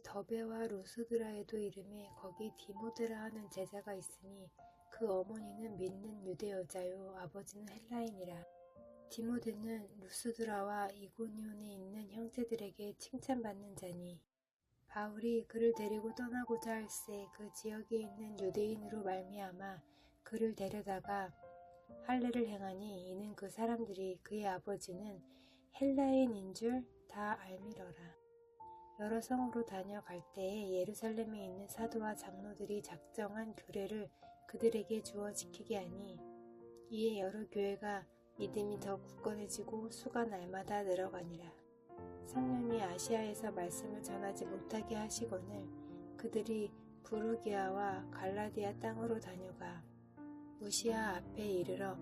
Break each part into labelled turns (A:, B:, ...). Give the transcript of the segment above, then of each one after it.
A: 더베와 루스드라에도 이름에 거기 디모데라 하는 제자가 있으니 그 어머니는 믿는 유대 여자요 아버지는 헬라인이라. 디모데는 루스드라와 이고니온에 있는 형제들에게 칭찬받는 자니 바울이 그를 데리고 떠나고자 할새 그 지역에 있는 유대인으로 말미암아 그를 데려다가 할례를 행하니 이는 그 사람들이 그의 아버지는 헬라인인 줄 다 알미러라. 여러 성으로 다녀갈 때에 예루살렘에 있는 사도와 장로들이 작정한 규례를 그들에게 주어 지키게 하니 이에 여러 교회가 믿음이 더 굳건해지고 수가 날마다 늘어가니라. 성령이 아시아에서 말씀을 전하지 못하게 하시거늘 그들이 부르기아와 갈라디아 땅으로 다녀가 무시아 앞에 이르러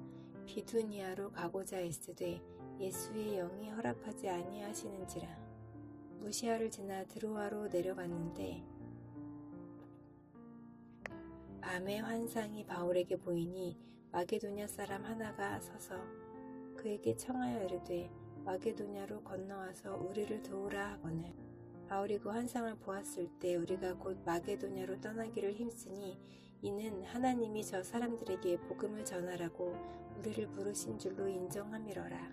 A: 비두니아로 가고자 했으되 예수의 영이 허락하지 아니하시는지라. 무시아를 지나 드로아로 내려갔는데 밤에 환상이 바울에게 보이니 마게도냐 사람 하나가 서서 그에게 청하여 이르되 마게도냐로 건너와서 우리를 도우라 하거늘 바울이 그 환상을 보았을 때 우리가 곧 마게도냐로 떠나기를 힘쓰니 이는 하나님이 저 사람들에게 복음을 전하라고 우리를 부르신 줄로 인정함이러라.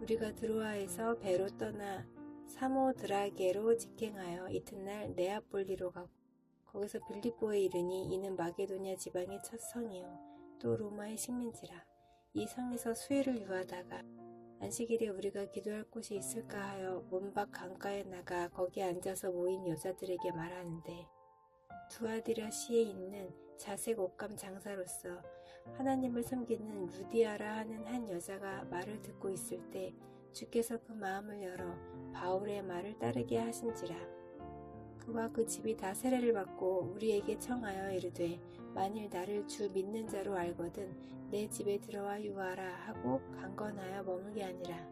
A: 우리가 드로아에서 배로 떠나 사모드라게로 직행하여 이튿날 네아폴리로 가고 거기서 빌립보에 이르니 이는 마게도냐 지방의 첫 성이요 또 로마의 식민지라. 이 성에서 수일을 유하다가 안식일에 우리가 기도할 곳이 있을까 하여 문밖 강가에 나가 거기 앉아서 모인 여자들에게 말하는데 두아디라 시에 있는 자색 옷감 장사로서 하나님을 섬기는 루디아라 하는 한 여자가 말을 듣고 있을 때 주께서 그 마음을 열어 바울의 말을 따르게 하신지라. 그와 그 집이 다 세례를 받고 우리에게 청하여 이르되 만일 나를 주 믿는 자로 알거든 내 집에 들어와 유하라 하고 강건하여 머물게 하니라.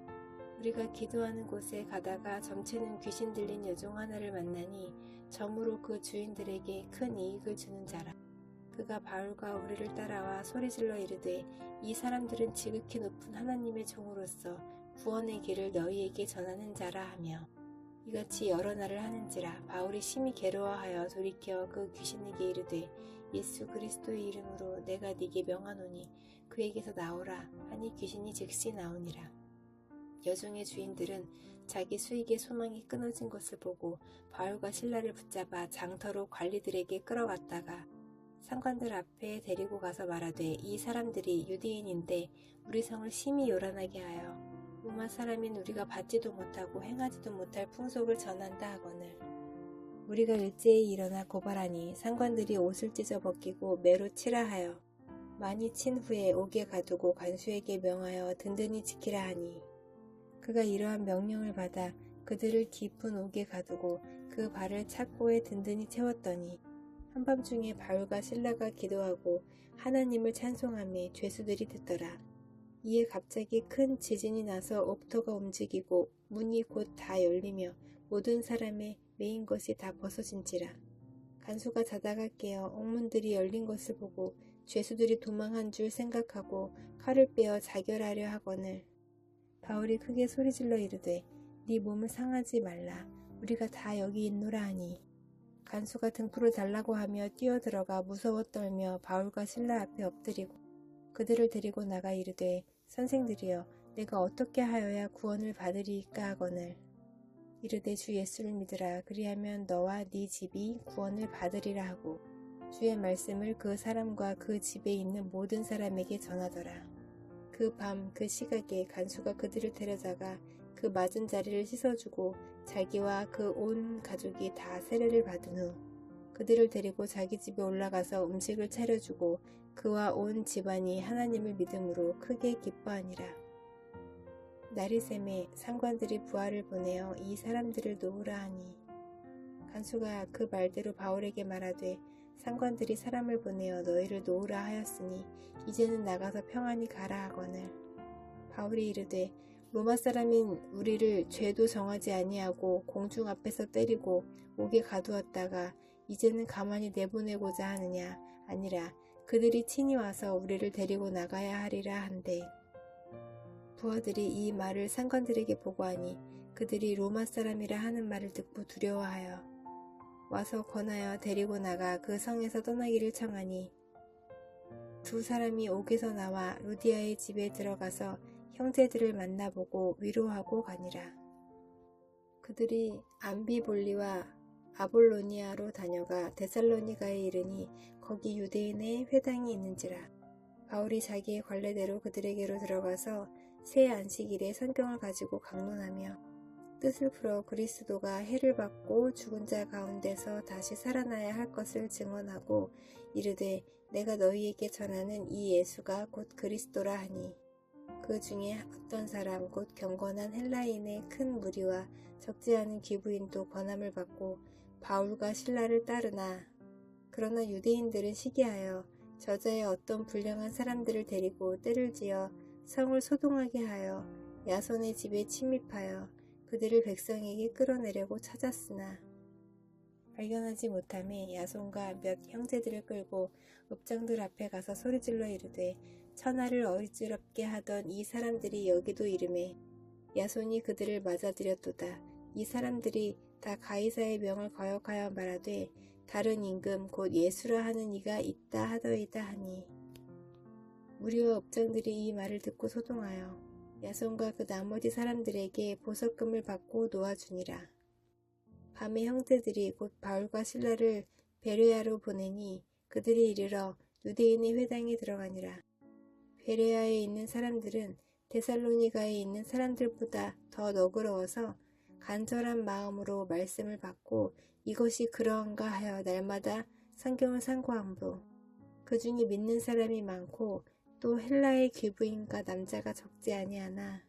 A: 우리가 기도하는 곳에 가다가 점치는 귀신 들린 여종 하나를 만나니 점으로 그 주인들에게 큰 이익을 주는 자라. 그가 바울과 우리를 따라와 소리질러 이르되 이 사람들은 지극히 높은 하나님의 종으로서 구원의 길을 너희에게 전하는 자라 하며 이같이 여러 날을 하는지라. 바울이 심히 괴로워하여 돌이켜 그 귀신에게 이르되 예수 그리스도의 이름으로 내가 네게 명하노니 그에게서 나오라 하니 귀신이 즉시 나오니라. 여종의 주인들은 자기 수익의 소망이 끊어진 것을 보고 바울과 실라를 붙잡아 장터로 관리들에게 끌어갔다가 상관들 앞에 데리고 가서 말하되 이 사람들이 유대인인데 우리 성을 심히 요란하게 하여 로마 사람인 우리가 받지도 못하고 행하지도 못할 풍속을 전한다 하거늘 우리가 일제히 일어나 고발하니 상관들이 옷을 찢어 벗기고 매로 치라 하여 많이 친 후에 옥에 가두고 간수에게 명하여 든든히 지키라 하니 그가 이러한 명령을 받아 그들을 깊은 옥에 가두고 그 발을 착고에 든든히 채웠더니 한밤중에 바울과 실라가 기도하고 하나님을 찬송하며 죄수들이 듣더라. 이에 갑자기 큰 지진이 나서 옥토가 움직이고 문이 곧 다 열리며 모든 사람의 메인 것이 다 벗어진지라. 간수가 자다가 깨어 옥문들이 열린 것을 보고 죄수들이 도망한 줄 생각하고 칼을 빼어 자결하려 하거늘 바울이 크게 소리질러 이르되 네 몸을 상하지 말라 우리가 다 여기 있노라 하니 간수가 등불을 달라고 하며 뛰어들어가 무서워 떨며 바울과 실라 앞에 엎드리고 그들을 데리고 나가 이르되 선생들이여 내가 어떻게 하여야 구원을 받으리이까 하거늘 이르되 주 예수를 믿으라 그리하면 너와 네 집이 구원을 받으리라 하고 주의 말씀을 그 사람과 그 집에 있는 모든 사람에게 전하더라. 그 밤 그 시각에 간수가 그들을 데려다가 그 맞은 자리를 씻어주고 자기와 그 온 가족이 다 세례를 받은 후 그들을 데리고 자기 집에 올라가서 음식을 차려주고 그와 온 집안이 하나님을 믿음으로 크게 기뻐하니라. 날이 새매 상관들이 부하를 보내어 이 사람들을 놓으라 하니 간수가 그 말대로 바울에게 말하되 상관들이 사람을 보내어 너희를 놓으라 하였으니 이제는 나가서 평안히 가라 하거늘 바울이 이르되 로마 사람인 우리를 죄도 정하지 아니하고 공중 앞에서 때리고 옥에 가두었다가 이제는 가만히 내보내고자 하느냐 아니라 그들이 친히 와서 우리를 데리고 나가야 하리라 한데 부하들이 이 말을 상관들에게 보고하니 그들이 로마 사람이라 하는 말을 듣고 두려워하여 와서 권하여 데리고 나가 그 성에서 떠나기를 청하니 두 사람이 옥에서 나와 루디아의 집에 들어가서 형제들을 만나보고 위로하고 가니라. 그들이 암비볼리와 아볼로니아로 다녀가 데살로니가에 이르니 거기 유대인의 회당이 있는지라. 바울이 자기의 관례대로 그들에게로 들어가서 새 안식일에 성경을 가지고 강론하며 뜻을 풀어 그리스도가 해를 받고 죽은 자 가운데서 다시 살아나야 할 것을 증언하고 이르되 내가 너희에게 전하는 이 예수가 곧 그리스도라 하니 그 중에 어떤 사람 곧 경건한 헬라인의 큰 무리와 적지 않은 귀부인도 권함을 받고 바울과 실라를 따르나 그러나 유대인들은 시기하여 저자의 어떤 불량한 사람들을 데리고 떼를 지어 성을 소동하게 하여 야손의 집에 침입하여 그들을 백성에게 끌어내려고 찾았으나 발견하지 못함에 야손과 몇 형제들을 끌고 읍장들 앞에 가서 소리질러 이르되 천하를 어지럽게 하던 이 사람들이 여기도 이르매 야손이 그들을 맞아들였도다. 이 사람들이 다 가이사의 명을 거역하여 말하되 다른 임금 곧 예수라 하는 이가 있다 하더이다 하니 무리와 읍장들이 이 말을 듣고 소동하여 야손과 그 나머지 사람들에게 보석금을 받고 놓아주니라. 밤에 형제들이 곧 바울과 실라를 베레아로 보내니 그들이 이르러 유대인의 회당에 들어가니라. 베레아에 있는 사람들은 데살로니가에 있는 사람들보다 더 너그러워서 간절한 마음으로 말씀을 받고 이것이 그러한가 하여 날마다 성경을 상고함으로 그 중에 믿는 사람이 많고 또 헬라의 귀부인과 남자가 적지 아니하나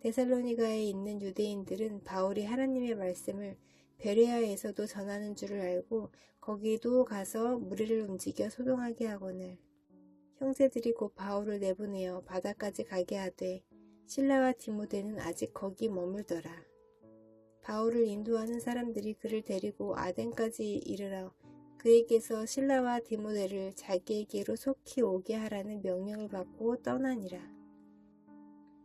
A: 데살로니가에 있는 유대인들은 바울이 하나님의 말씀을 베레아에서도 전하는 줄을 알고 거기도 가서 무리를 움직여 소동하게 하거늘 형제들이 곧 바울을 내보내어 바다까지 가게 하되 실라와 디모데는 아직 거기 머물더라. 바울을 인도하는 사람들이 그를 데리고 아덴까지 이르러 그에게서 실라와 디모데를 자기에게로 속히 오게 하라는 명령을 받고 떠나니라.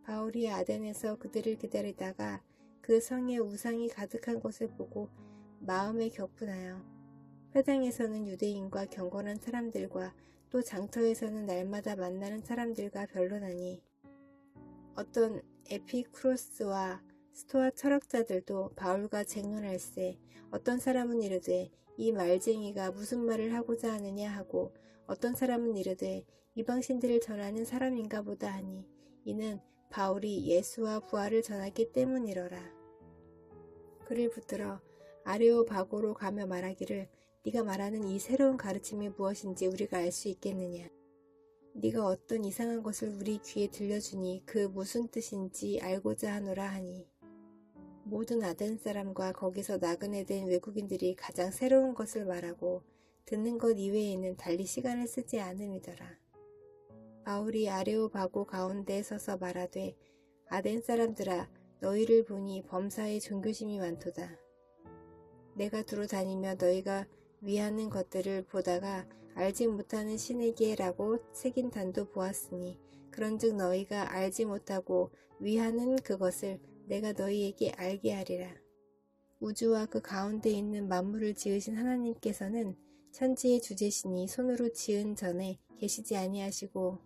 A: 바울이 아덴에서 그들을 기다리다가 그 성에 우상이 가득한 것을 보고 마음에 격분하여 회당에서는 유대인과 경건한 사람들과 또 장터에서는 날마다 만나는 사람들과 변론하니 어떤 에피쿠로스와 스토아 철학자들도 바울과 쟁론할세 어떤 사람은 이르되 이 말쟁이가 무슨 말을 하고자 하느냐 하고 어떤 사람은 이르되 이방신들을 전하는 사람인가 보다 하니 이는 바울이 예수와 부활을 전하기 때문이러라. 그를 붙들어 아레오바고로 가며 말하기를 네가 말하는 이 새로운 가르침이 무엇인지 우리가 알 수 있겠느냐. 네가 어떤 이상한 것을 우리 귀에 들려주니 그 무슨 뜻인지 알고자 하노라 하니 모든 아덴 사람과 거기서 나그네 된 외국인들이 가장 새로운 것을 말하고 듣는 것 이외에는 달리 시간을 쓰지 않음이더라. 바울이 아레오바고 가운데에 서서 말하되 아덴 사람들아 너희를 보니 범사에 종교심이 많도다. 내가 두루 다니며 너희가 위하는 것들을 보다가 알지 못하는 신에게라고 새긴 단도 보았으니 그런즉 너희가 알지 못하고 위하는 그것을 내가 너희에게 알게 하리라. 우주와 그 가운데 있는 만물을 지으신 하나님께서는 천지의 주제시니 손으로 지은 전에 계시지 아니하시고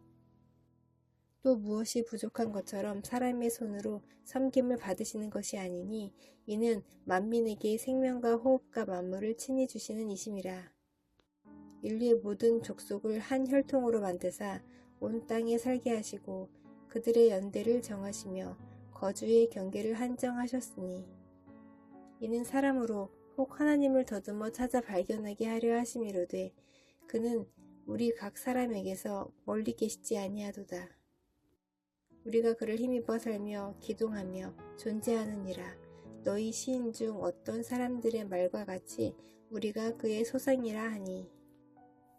A: 또 무엇이 부족한 것처럼 사람의 손으로 섬김을 받으시는 것이 아니니 이는 만민에게 생명과 호흡과 만물을 친히 주시는 이심이라. 인류의 모든 족속을 한 혈통으로 만드사 온 땅에 살게 하시고 그들의 연대를 정하시며 거주의 경계를 한정하셨으니 이는 사람으로 혹 하나님을 더듬어 찾아 발견하게 하려 하심이로되 그는 우리 각 사람에게서 멀리 계시지 아니하도다. 우리가 그를 힘입어 살며 기동하며 존재하느니라. 너희 시인 중 어떤 사람들의 말과 같이 우리가 그의 소생이라 하니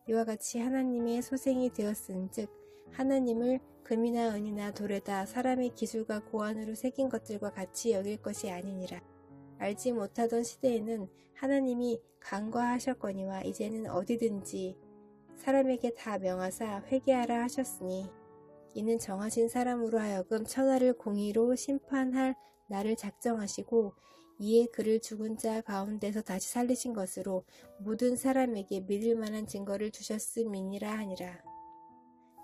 A: 이와 같이 하나님의 소생이 되었은즉 하나님을 금이나 은이나 돌에다 사람의 기술과 고안으로 새긴 것들과 같이 여길 것이 아니니라. 알지 못하던 시대에는 하나님이 간과하셨거니와 이제는 어디든지 사람에게 다 명하사 회개하라 하셨으니 이는 정하신 사람으로 하여금 천하를 공의로 심판할 날을 작정하시고 이에 그를 죽은 자 가운데서 다시 살리신 것으로 모든 사람에게 믿을 만한 증거를 주셨음이니라 하니라.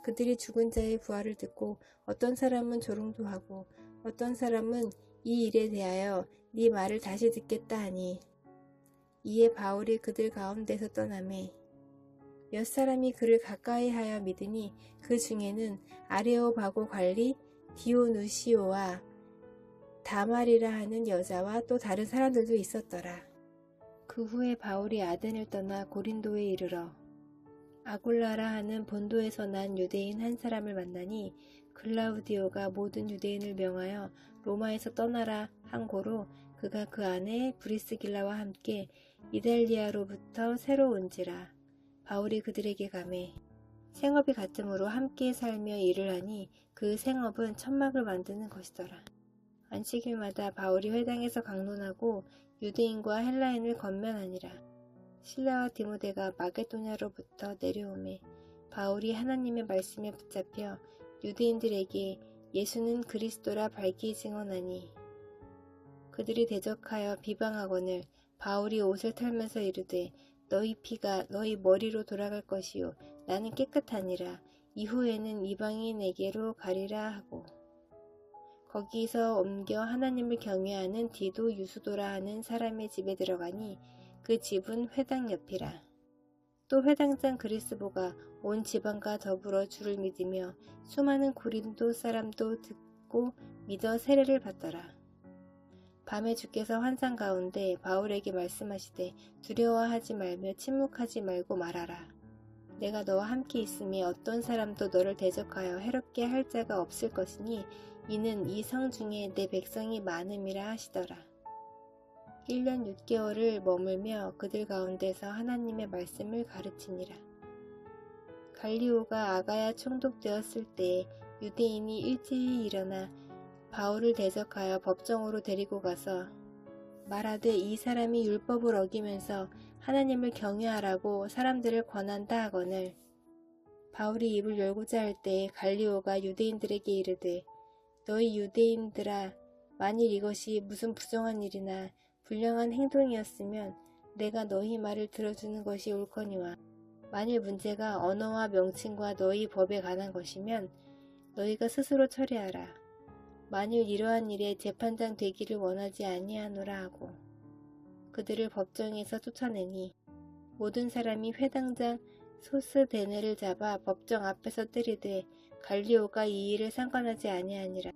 A: 그들이 죽은 자의 부활을 듣고 어떤 사람은 조롱도 하고 어떤 사람은 이 일에 대하여 네 말을 다시 듣겠다 하니, 이에 바울이 그들 가운데서 떠나매 몇 사람이 그를 가까이하여 믿으니 그 중에는 아레오바고 관리 디오누시오와 다말이라 하는 여자와 또 다른 사람들도 있었더라. 그 후에 바울이 아덴을 떠나 고린도에 이르러 아굴라라 하는 본도에서 난 유대인 한 사람을 만나니, 글라우디오가 모든 유대인을 명하여 로마에서 떠나라 한 고로 그가 그 안에 브리스길라와 함께 이달리아로부터 새로 온지라. 바울이 그들에게 가매 생업이 같으므로 함께 살며 일을 하니 그 생업은 천막을 만드는 것이더라. 안식일마다 바울이 회당에서 강론하고 유대인과 헬라인을 권면하니라. 실라와 디모데가 마게도냐로부터 내려오매 바울이 하나님의 말씀에 붙잡혀 유대인들에게 예수는 그리스도라 밝히 증언하니, 그들이 대적하여 비방하거늘 바울이 옷을 털면서 이르되 너희 피가 너희 머리로 돌아갈 것이요 나는 깨끗하니라. 이후에는 이방인에게로 가리라 하고, 거기서 옮겨 하나님을 경외하는 디도 유수도라 하는 사람의 집에 들어가니 그 집은 회당 옆이라. 또 회당장 그리스보가 온 지방과 더불어 주를 믿으며 수많은 고린도 사람도 듣고 믿어 세례를 받더라. 밤에 주께서 환상 가운데 바울에게 말씀하시되 두려워하지 말며 침묵하지 말고 말하라. 내가 너와 함께 있으니 어떤 사람도 너를 대적하여 해롭게 할 자가 없을 것이니 이는 이 성 중에 내 백성이 많음이라 하시더라. 1년 6개월을 머물며 그들 가운데서 하나님의 말씀을 가르치니라. 갈리오가 아가야 총독되었을 때에 유대인이 일제히 일어나 바울을 대적하여 법정으로 데리고 가서 말하되 이 사람이 율법을 어기면서 하나님을 경외하라고 사람들을 권한다 하거늘, 바울이 입을 열고자 할 때에 갈리오가 유대인들에게 이르되 너희 유대인들아, 만일 이것이 무슨 부정한 일이나 불량한 행동이었으면 내가 너희 말을 들어주는 것이 옳거니와, 만일 문제가 언어와 명칭과 너희 법에 관한 것이면 너희가 스스로 처리하라. 만일 이러한 일에 재판장 되기를 원하지 아니하노라 하고 그들을 법정에서 쫓아내니, 모든 사람이 회당장 소스데네를 잡아 법정 앞에서 때리되 갈리오가 이 일을 상관하지 아니하니라.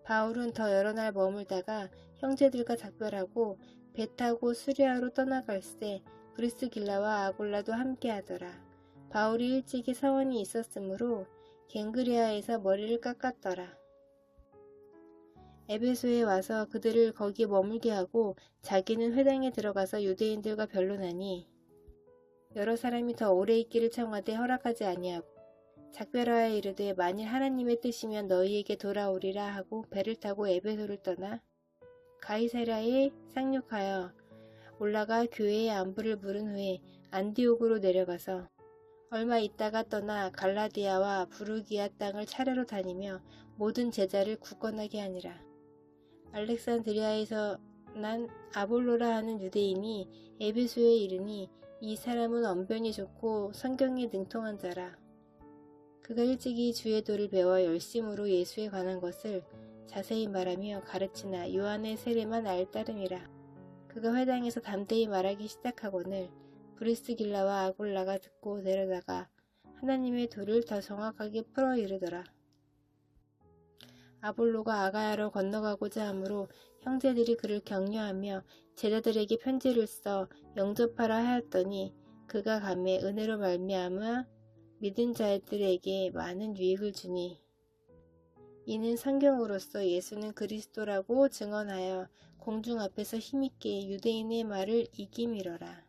A: 바울은 더 여러 날 머물다가 형제들과 작별하고 배 타고 수리아로 떠나갈새 브리스길라와 아굴라도 함께하더라. 바울이 일찍이 사원이 있었으므로 갱그리아에서 머리를 깎았더라. 에베소에 와서 그들을 거기 머물게 하고 자기는 회당에 들어가서 유대인들과 변론하니, 여러 사람이 더 오래 있기를 청하되 허락하지 아니하고 작별하여 이르되 만일 하나님의 뜻이면 너희에게 돌아오리라 하고 배를 타고 에베소를 떠나 가이사랴에 상륙하여 올라가 교회의 안부를 물은 후에 안디옥으로 내려가서 얼마 있다가 떠나 갈라디아와 부르기아 땅을 차례로 다니며 모든 제자를 굳건하게 하니라. 알렉산드리아에서 난 아볼로라 하는 유대인이 에베소에 이르니 이 사람은 언변이 좋고 성경에 능통한 자라. 그가 일찍이 주의 도를 배워 열심으로 예수에 관한 것을 자세히 말하며 가르치나 요한의 세례만 알따름이라. 그가 회당에서 담대히 말하기 시작하거늘 브리스길라와 아굴라가 듣고 내려다가 하나님의 도를 더 정확하게 풀어 이르더라. 아볼로가 아가야로 건너가고자 하므로 형제들이 그를 격려하며 제자들에게 편지를 써 영접하라 하였더니 그가 가매 은혜로 말미암아 믿은 자들에게 많은 유익을 주니, 이는 성경으로서 예수는 그리스도라고 증언하여 공중 앞에서 힘있게 유대인의 말을 이김이러라.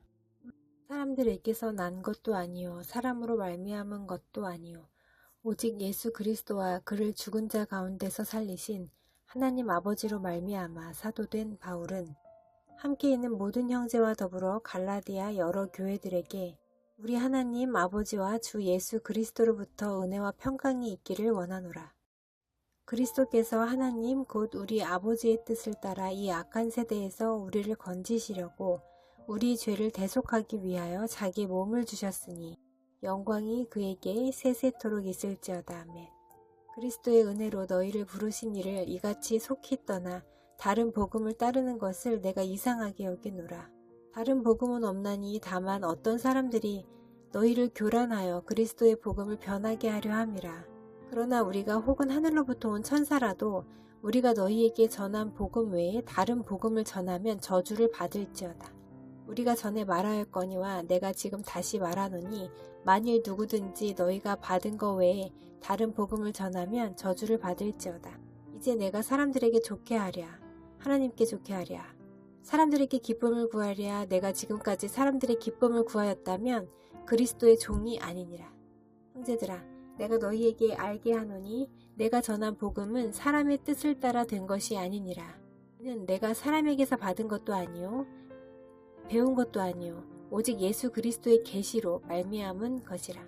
A: 사람들에게서 난 것도 아니요 사람으로 말미암은 것도 아니요 오직 예수 그리스도와 그를 죽은 자 가운데서 살리신 하나님 아버지로 말미암아 사도된 바울은 함께 있는 모든 형제와 더불어 갈라디아 여러 교회들에게 우리 하나님 아버지와 주 예수 그리스도로부터 은혜와 평강이 있기를 원하노라. 그리스도께서 하나님 곧 우리 아버지의 뜻을 따라 이 악한 세대에서 우리를 건지시려고 우리 죄를 대속하기 위하여 자기 몸을 주셨으니 영광이 그에게 세세토록 있을지어다. 아멘. 그리스도의 은혜로 너희를 부르신 이를 이같이 속히 떠나 다른 복음을 따르는 것을 내가 이상하게 여기노라. 다른 복음은 없나니 다만 어떤 사람들이 너희를 교란하여 그리스도의 복음을 변하게 하려 함이라. 그러나 우리가 혹은 하늘로부터 온 천사라도 우리가 너희에게 전한 복음 외에 다른 복음을 전하면 저주를 받을지어다. 우리가 전에 말하였거니와 내가 지금 다시 말하노니 만일 누구든지 너희가 받은 것 외에 다른 복음을 전하면 저주를 받을지어다. 이제 내가 사람들에게 좋게 하랴. 하나님께 좋게 하랴. 사람들에게 기쁨을 구하랴. 내가 지금까지 사람들의 기쁨을 구하였다면 그리스도의 종이 아니니라. 형제들아, 내가 너희에게 알게 하노니 내가 전한 복음은 사람의 뜻을 따라 된 것이 아니니라. 이는 내가 사람에게서 받은 것도 아니요 배운 것도 아니요 오직 예수 그리스도의 계시로 말미암은 것이라.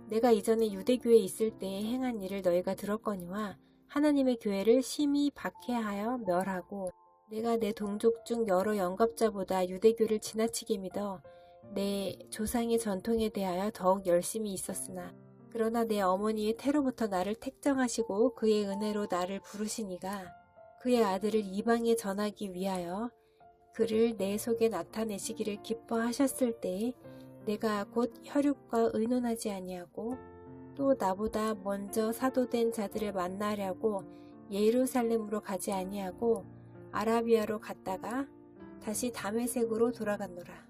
A: 내가 이전에 유대교에 있을 때에 행한 일을 너희가 들었거니와 하나님의 교회를 심히 박해하여 멸하고 내가 내 동족 중 여러 영겁자보다 유대교를 지나치게 믿어 내 조상의 전통에 대하여 더욱 열심히 있었으나 그러나 내 어머니의 태로부터 나를 택정하시고 그의 은혜로 나를 부르시니가 그의 아들을 이방에 전하기 위하여 그를 내 속에 나타내시기를 기뻐하셨을 때에 내가 곧 혈육과 의논하지 아니하고 또 나보다 먼저 사도된 자들을 만나려고 예루살렘으로 가지 아니하고 아라비아로 갔다가 다시 다메섹으로 돌아갔노라.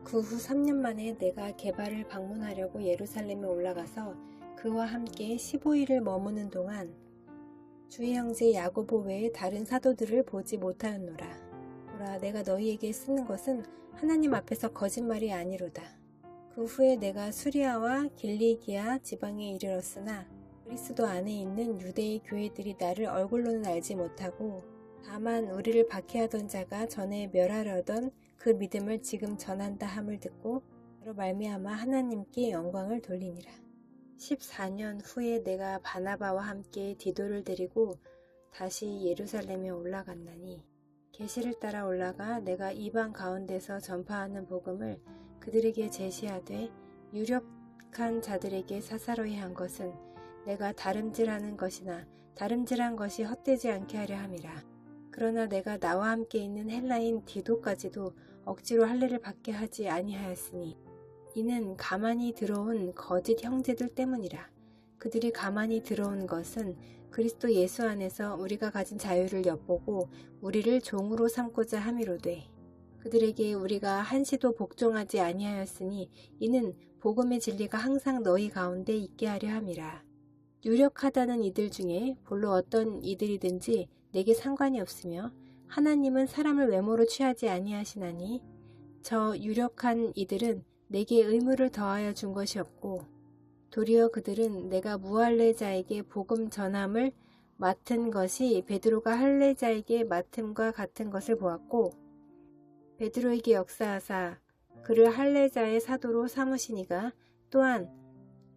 A: 그 후 3년 만에 내가 게바를 방문하려고 예루살렘에 올라가서 그와 함께 15일을 머무는 동안 주의 형제 야고보 외에 다른 사도들을 보지 못하였노라. 보라, 내가 너희에게 쓰는 것은 하나님 앞에서 거짓말이 아니로다. 그 후에 내가 수리아와 길리기아 지방에 이르렀으나 그리스도 안에 있는 유대의 교회들이 나를 얼굴로는 알지 못하고 다만 우리를 박해하던 자가 전에 멸하려던 그 믿음을 지금 전한다 함을 듣고 바로 말미암아 하나님께 영광을 돌리니라. 14년 후에 내가 바나바와 함께 디도를 데리고 다시 예루살렘에 올라갔나니 계시를 따라 올라가 내가 이방 가운데서 전파하는 복음을 그들에게 제시하되 유력한 자들에게 사사로이 한 것은 내가 다름질하는 것이나 다름질한 것이 헛되지 않게 하려 함이라. 그러나 내가 나와 함께 있는 헬라인 디도까지도 억지로 할례를 받게 하지 아니하였으니 이는 가만히 들어온 거짓 형제들 때문이라. 그들이 가만히 들어온 것은 그리스도 예수 안에서 우리가 가진 자유를 엿보고 우리를 종으로 삼고자 함이로되 그들에게 우리가 한시도 복종하지 아니하였으니 이는 복음의 진리가 항상 너희 가운데 있게 하려 함이라. 유력하다는 이들 중에 본로 어떤 이들이든지 내게 상관이 없으며 하나님은 사람을 외모로 취하지 아니하시나니 저 유력한 이들은 내게 의무를 더하여 준 것이 없고 도리어 그들은 내가 무할례자에게 복음 전함을 맡은 것이 베드로가 할례자에게 맡음과 같은 것을 보았고 베드로에게 역사하사 그를 할례자의 사도로 삼으시니가 또한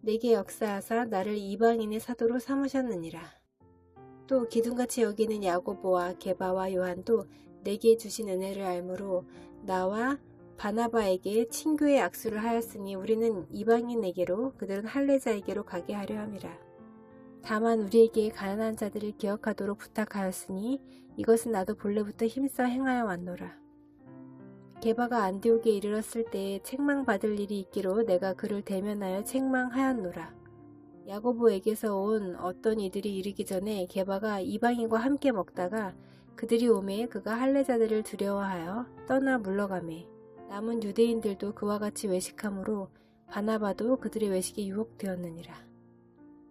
A: 내게 역사하사 나를 이방인의 사도로 삼으셨느니라. 또 기둥같이 여기는 야고보와 게바와 요한도 내게 주신 은혜를 알므로 나와 바나바에게 친교의 악수를 하였으니 우리는 이방인에게로 그들은 할례자에게로 가게 하려 함이라. 다만 우리에게 가난한 자들을 기억하도록 부탁하였으니 이것은 나도 본래부터 힘써 행하여 왔노라. 게바가 안디옥에 이르렀을 때에 책망받을 일이 있기로 내가 그를 대면하여 책망하였노라. 야고보에게서 온 어떤 이들이 이르기 전에 게바가 이방인과 함께 먹다가 그들이 오매 그가 할례자들을 두려워하여 떠나 물러가매 남은 유대인들도 그와 같이 외식함으로 바나바도 그들의 외식에 유혹되었느니라.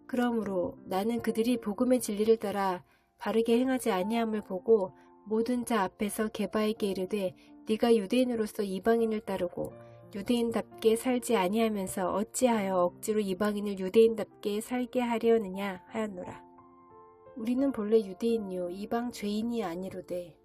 A: 그러므로 나는 그들이 복음의 진리를 따라 바르게 행하지 아니함을 보고 모든 자 앞에서 게바에게 이르되 네가 유대인으로서 이방인을 따르고 유대인답게 살지 아니하면서 어찌하여 억지로 이방인을 유대인답게 살게 하려느냐 하였노라. 우리는 본래 유대인이요 이방 죄인이 아니로되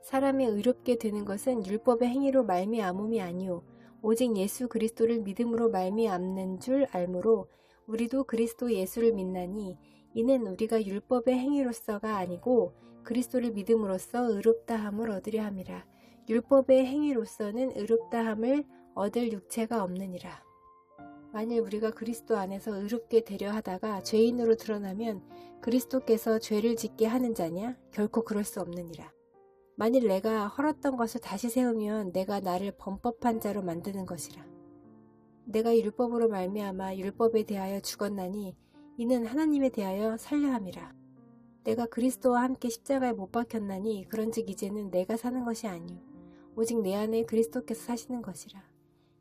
A: 사람이 의롭게 되는 것은 율법의 행위로 말미암음이 아니요 오직 예수 그리스도를 믿음으로 말미암는 줄 알므로 우리도 그리스도 예수를 믿나니 이는 우리가 율법의 행위로서가 아니고 그리스도를 믿음으로써 의롭다함을 얻으려 함이라. 율법의 행위로서는 의롭다함을 얻을 육체가 없느니라. 만일 우리가 그리스도 안에서 의롭게 되려 하다가 죄인으로 드러나면 그리스도께서 죄를 짓게 하는 자냐? 결코 그럴 수 없느니라. 만일 내가 헐었던 것을 다시 세우면 내가 나를 범법한 자로 만드는 것이라. 내가 율법으로 말미암아 율법에 대하여 죽었나니 이는 하나님에 대하여 살려 함이라. 내가 그리스도와 함께 십자가에 못 박혔나니 그런즉 이제는 내가 사는 것이 아니요 오직 내 안에 그리스도께서 사시는 것이라.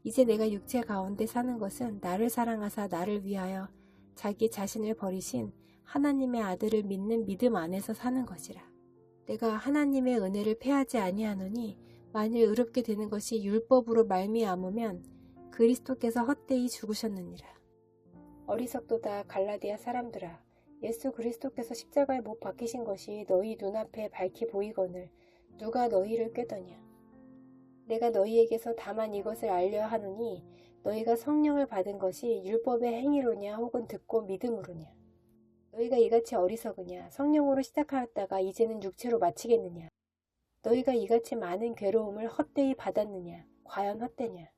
A: 이제 내가 육체 가운데 사는 것은 나를 사랑하사 나를 위하여 자기 자신을 버리신 하나님의 아들을 믿는 믿음 안에서 사는 것이라. 내가 하나님의 은혜를 패하지 아니하노니 만일 의롭게 되는 것이 율법으로 말미암으면 그리스도께서 헛되이 죽으셨느니라. 어리석도다 갈라디아 사람들아, 예수 그리스도께서 십자가에 못 박히신 것이 너희 눈앞에 밝히 보이거늘 누가 너희를 꾀더냐. 내가 너희에게서 다만 이것을 알려 하노니 너희가 성령을 받은 것이 율법의 행위로냐 혹은 듣고 믿음으로냐. 너희가 이같이 어리석으냐. 성령으로 시작하였다가 이제는 육체로 마치겠느냐. 너희가 이같이 많은 괴로움을 헛되이 받았느냐. 과연 헛되냐.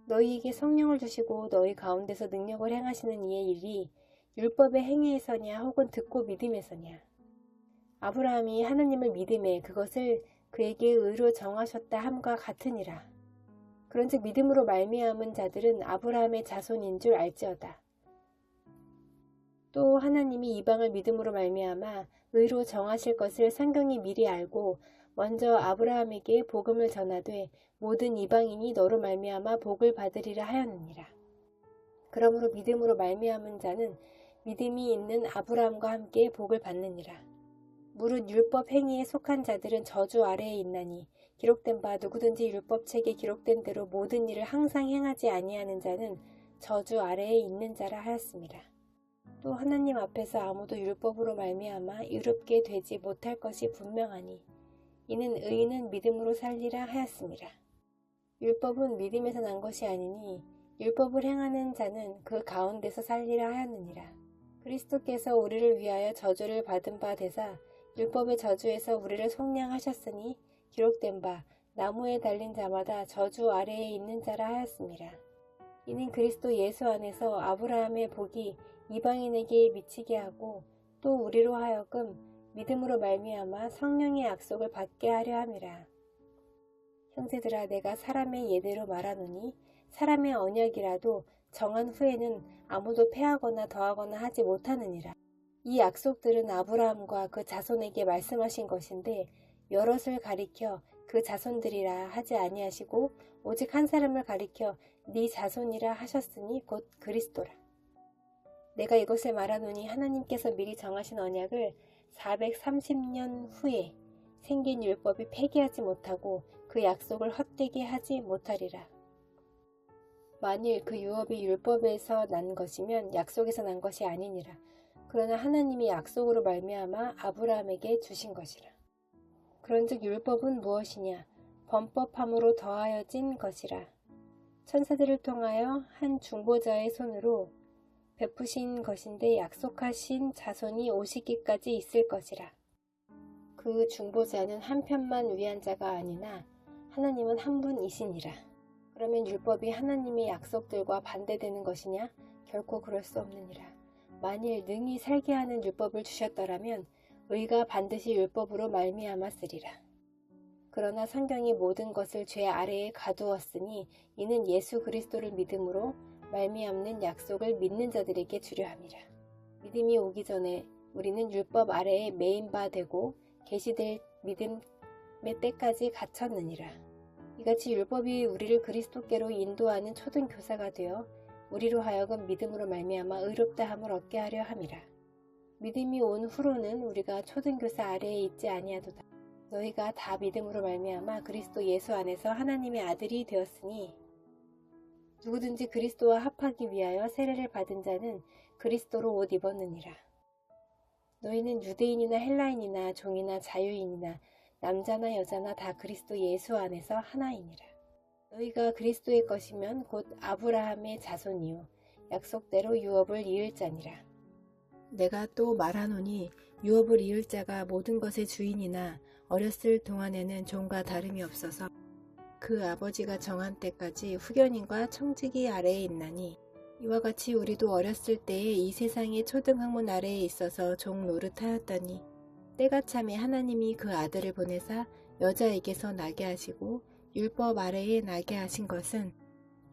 A: 너희에게 성령을 주시고 너희 가운데서 능력을 행하시는 이의 일이 율법의 행위에서냐 혹은 듣고 믿음에서냐. 아브라함이 하나님을 믿음에 그것을 그에게 의로 정하셨다 함과 같으니라. 그런즉 믿음으로 말미암은 자들은 아브라함의 자손인 줄 알지어다. 또 하나님이 이방을 믿음으로 말미암아 의로 정하실 것을 성경이 미리 알고 먼저 아브라함에게 복음을 전하되 모든 이방인이 너로 말미암아 복을 받으리라 하였느니라. 그러므로 믿음으로 말미암은 자는 믿음이 있는 아브라함과 함께 복을 받느니라. 무릇 율법 행위에 속한 자들은 저주 아래에 있나니 기록된 바 누구든지 율법책에 기록된 대로 모든 일을 항상 행하지 아니하는 자는 저주 아래에 있는 자라 하였습니다. 또 하나님 앞에서 아무도 율법으로 말미암아 의롭게 되지 못할 것이 분명하니 이는 의인은 믿음으로 살리라 하였습니다. 율법은 믿음에서 난 것이 아니니 율법을 행하는 자는 그 가운데서 살리라 하였느니라. 그리스도께서 우리를 위하여 저주를 받은 바 되사 율법의 저주에서 우리를 속량하셨으니 기록된 바 나무에 달린 자마다 저주 아래에 있는 자라 하였습니다. 이는 그리스도 예수 안에서 아브라함의 복이 이방인에게 미치게 하고 또 우리로 하여금 믿음으로 말미암아 성령의 약속을 받게 하려 함이라. 형제들아, 내가 사람의 예대로 말하노니 사람의 언약이라도 정한 후에는 아무도 패하거나 더하거나 하지 못하느니라. 이 약속들은 아브라함과 그 자손에게 말씀하신 것인데 여럿을 가리켜 그 자손들이라 하지 아니하시고 오직 한 사람을 가리켜 네 자손이라 하셨으니 곧 그리스도라. 내가 이것을 말하노니 하나님께서 미리 정하신 언약을 430년 후에 생긴 율법이 폐기하지 못하고 그 약속을 헛되게 하지 못하리라. 만일 그 유업이 율법에서 난 것이면 약속에서 난 것이 아니니라. 그러나 하나님이 약속으로 말미암아 아브라함에게 주신 것이라. 그런즉 율법은 무엇이냐? 범법함으로 더하여진 것이라. 천사들을 통하여 한 중보자의 손으로 베푸신 것인데 약속하신 자손이 오시기까지 있을 것이라. 그 중보자는 한 편만 위한 자가 아니나 하나님은 한 분이시니라. 그러면 율법이 하나님의 약속들과 반대되는 것이냐? 결코 그럴 수 없느니라. 만일 능히 살게 하는 율법을 주셨더라면 의가 반드시 율법으로 말미암았으리라. 그러나 성경이 모든 것을 죄 아래에 가두었으니 이는 예수 그리스도를 믿음으로 말미암는 약속을 믿는 자들에게 주려 함이라. 믿음이 오기 전에 우리는 율법 아래에 매인 바 되고 계시될 믿음의 때까지 갇혔느니라. 이같이 율법이 우리를 그리스도께로 인도하는 초등교사가 되어 우리로 하여금 믿음으로 말미암아 의롭다함을 얻게 하려 함이라. 믿음이 온 후로는 우리가 초등교사 아래에 있지 아니하도다. 너희가 다 믿음으로 말미암아 그리스도 예수 안에서 하나님의 아들이 되었으니 누구든지 그리스도와 합하기 위하여 세례를 받은 자는 그리스도로 옷 입었느니라. 너희는 유대인이나 헬라인이나 종이나 자유인이나 남자나 여자나 다 그리스도 예수 안에서 하나이니라. 너희가 그리스도의 것이면 곧 아브라함의 자손이요 약속대로 유업을 이을 자니라. 내가 또 말하노니 유업을 이을 자가 모든 것의 주인이나 어렸을 동안에는 종과 다름이 없어서 그 아버지가 정한 때까지 후견인과 청지기 아래에 있나니 이와 같이 우리도 어렸을 때에 이 세상의 초등학문 아래에 있어서 종 노릇하였더니 때가 참에 하나님이 그 아들을 보내사 여자에게서 나게 하시고 율법 아래에 나게 하신 것은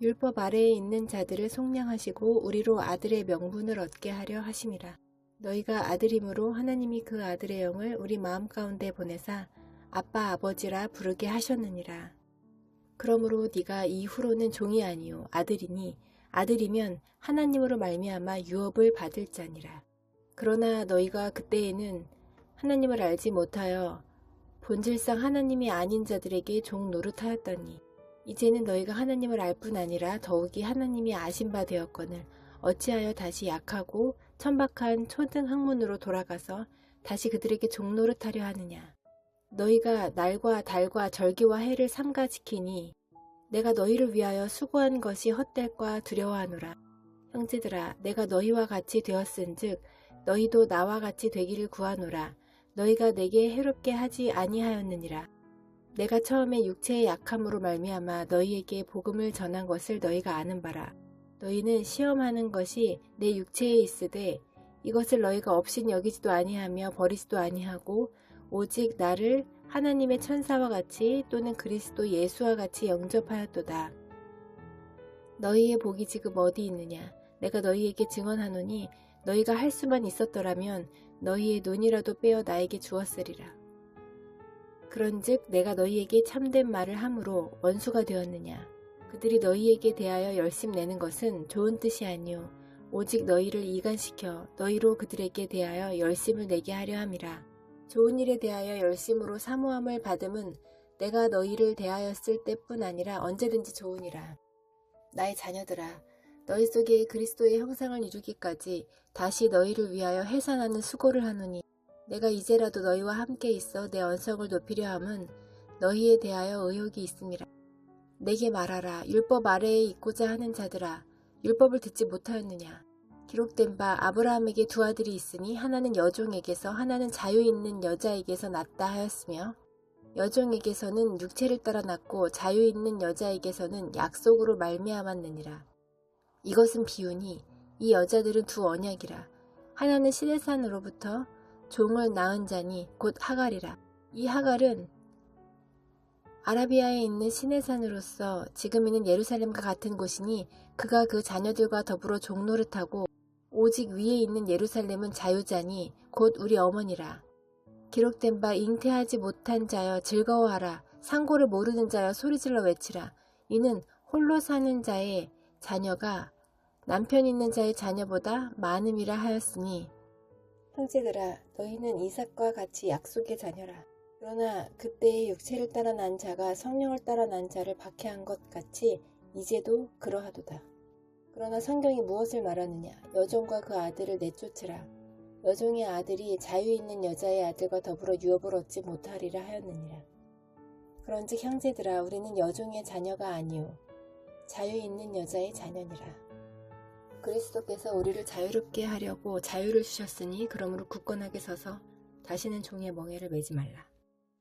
A: 율법 아래에 있는 자들을 속량하시고 우리로 아들의 명분을 얻게 하려 하심이라. 너희가 아들임으로 하나님이 그 아들의 영을 우리 마음 가운데 보내사 아빠 아버지라 부르게 하셨느니라. 그러므로 네가 이후로는 종이 아니요 아들이니 아들이면 하나님으로 말미암아 유업을 받을 자니라. 그러나 너희가 그때에는 하나님을 알지 못하여 본질상 하나님이 아닌 자들에게 종 노릇하였더니 이제는 너희가 하나님을 알 뿐 아니라 더욱이 하나님이 아신 바 되었거늘 어찌하여 다시 약하고 천박한 초등 학문으로 돌아가서 다시 그들에게 종 노릇하려 하느냐. 너희가 날과 달과 절기와 해를 삼가 지키니 내가 너희를 위하여 수고한 것이 헛될까 두려워하노라. 형제들아, 내가 너희와 같이 되었은즉 너희도 나와 같이 되기를 구하노라. 너희가 내게 해롭게 하지 아니하였느니라. 내가 처음에 육체의 약함으로 말미암아 너희에게 복음을 전한 것을 너희가 아는 바라. 너희는 시험하는 것이 내 육체에 있으되 이것을 너희가 없인 여기지도 아니하며 버리지도 아니하고 오직 나를 하나님의 천사와 같이 또는 그리스도 예수와 같이 영접하였도다. 너희의 복이 지금 어디 있느냐? 내가 너희에게 증언하노니 너희가 할 수만 있었더라면 너희의 눈이라도 빼어 나에게 주었으리라. 그런즉 내가 너희에게 참된 말을 함으로 원수가 되었느냐? 그들이 너희에게 대하여 열심내는 것은 좋은 뜻이 아니요 오직 너희를 이간시켜 너희로 그들에게 대하여 열심을 내게 하려 함이라. 좋은 일에 대하여 열심으로 사모함을 받음은 내가 너희를 대하였을 때뿐 아니라 언제든지 좋으니라. 나의 자녀들아, 너희 속에 그리스도의 형상을 이루기까지 다시 너희를 위하여 해산하는 수고를 하노니 내가 이제라도 너희와 함께 있어 내 언성을 높이려 함은 너희에 대하여 의혹이 있음이라. 내게 말하라. 율법 아래에 있고자 하는 자들아, 율법을 듣지 못하였느냐? 기록된 바 아브라함에게 두 아들이 있으니 하나는 여종에게서 하나는 자유 있는 여자에게서 났다 하였으며 여종에게서는 육체를 따라 났고 자유 있는 여자에게서는 약속으로 말미암았느니라. 이것은 비유니 이 여자들은 두 언약이라. 하나는 시내산으로부터 종을 낳은 자니 곧 하갈이라. 이 하갈은 아라비아에 있는 시내산으로서 지금 있는 예루살렘과 같은 곳이니 그가 그 자녀들과 더불어 종노릇하고 오직 위에 있는 예루살렘은 자유자니 곧 우리 어머니라. 기록된 바 잉태하지 못한 자여 즐거워하라. 상고를 모르는 자여 소리질러 외치라. 이는 홀로 사는 자의 자녀가 남편 있는 자의 자녀보다 많음이라 하였으니 형제들아, 너희는 이삭과 같이 약속의 자녀라. 그러나 그때의 육체를 따라 난 자가 성령을 따라 난 자를 박해한 것 같이 이제도 그러하도다. 그러나 성경이 무엇을 말하느냐? 여종과 그 아들을 내쫓으라. 여종의 아들이 자유 있는 여자의 아들과 더불어 유업을 얻지 못하리라 하였느니라. 그런즉 형제들아, 우리는 여종의 자녀가 아니요 자유 있는 여자의 자녀니라. 그리스도께서 우리를 자유롭게 하려고 자유를 주셨으니 그러므로 굳건하게 서서 다시는 종의 멍에를 매지 말라.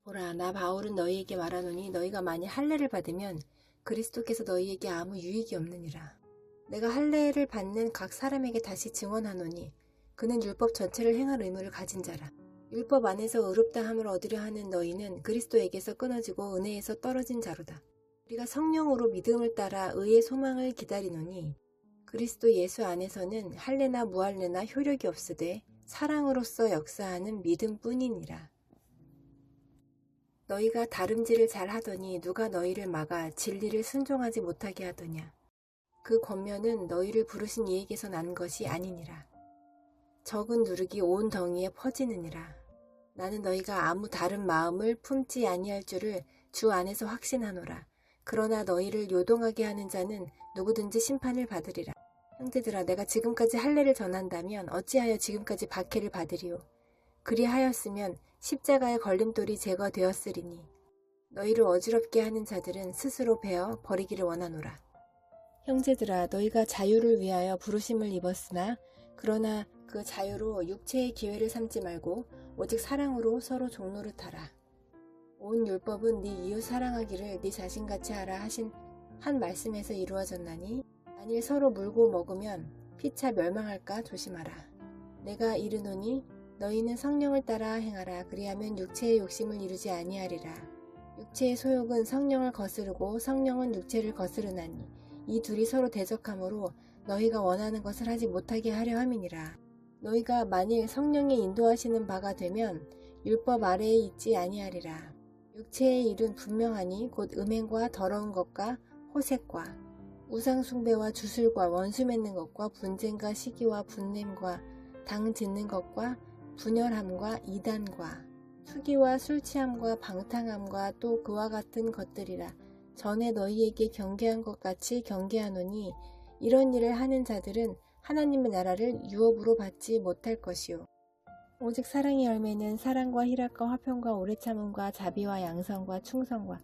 A: 보라, 나 바울은 너희에게 말하노니 너희가 만일 할례를 받으면 그리스도께서 너희에게 아무 유익이 없느니라. 내가 할례를 받는 각 사람에게 다시 증언하노니 그는 율법 전체를 행할 의무를 가진 자라. 율법 안에서 의롭다함을 얻으려 하는 너희는 그리스도에게서 끊어지고 은혜에서 떨어진 자로다. 우리가 성령으로 믿음을 따라 의의 소망을 기다리노니 그리스도 예수 안에서는 할례나 무할례나 효력이 없으되 사랑으로서 역사하는 믿음뿐이니라. 너희가 다름질을 잘하더니 누가 너희를 막아 진리를 순종하지 못하게 하더냐. 그 권면은 너희를 부르신 이에게서 난 것이 아니니라. 적은 누룩이 온 덩이에 퍼지느니라. 나는 너희가 아무 다른 마음을 품지 아니할 줄을 주 안에서 확신하노라. 그러나 너희를 요동하게 하는 자는 누구든지 심판을 받으리라. 형제들아, 내가 지금까지 할례를 전한다면 어찌하여 지금까지 박해를 받으리요. 그리하였으면 십자가의 걸림돌이 제거되었으리니 너희를 어지럽게 하는 자들은 스스로 베어 버리기를 원하노라. 형제들아, 너희가 자유를 위하여 부르심을 입었으나 그러나 그 자유로 육체의 기회를 삼지 말고 오직 사랑으로 서로 종노릇하라. 온 율법은 네 이웃 사랑하기를 네 자신같이 하라 하신 한 말씀에서 이루어졌나니 만일 서로 물고 먹으면 피차 멸망할까 조심하라. 내가 이르노니 너희는 성령을 따라 행하라. 그리하면 육체의 욕심을 이루지 아니하리라. 육체의 소욕은 성령을 거스르고 성령은 육체를 거스르나니 이 둘이 서로 대적하므로 너희가 원하는 것을 하지 못하게 하려 함이니라. 너희가 만일 성령이 인도하시는 바가 되면 율법 아래에 있지 아니하리라. 육체의 일은 분명하니 곧 음행과 더러운 것과 호색과 우상 숭배와 주술과 원수 맺는 것과 분쟁과 시기와 분냄과 당 짓는 것과 분열함과 이단과 투기와 술취함과 방탕함과 또 그와 같은 것들이라. 전에 너희에게 경계한 것 같이 경계하노니 이런 일을 하는 자들은 하나님의 나라를 유업으로 받지 못할 것이요. 오직 사랑의 열매는 사랑과 희락과 화평과 오래 참음과 자비와 양성과 충성과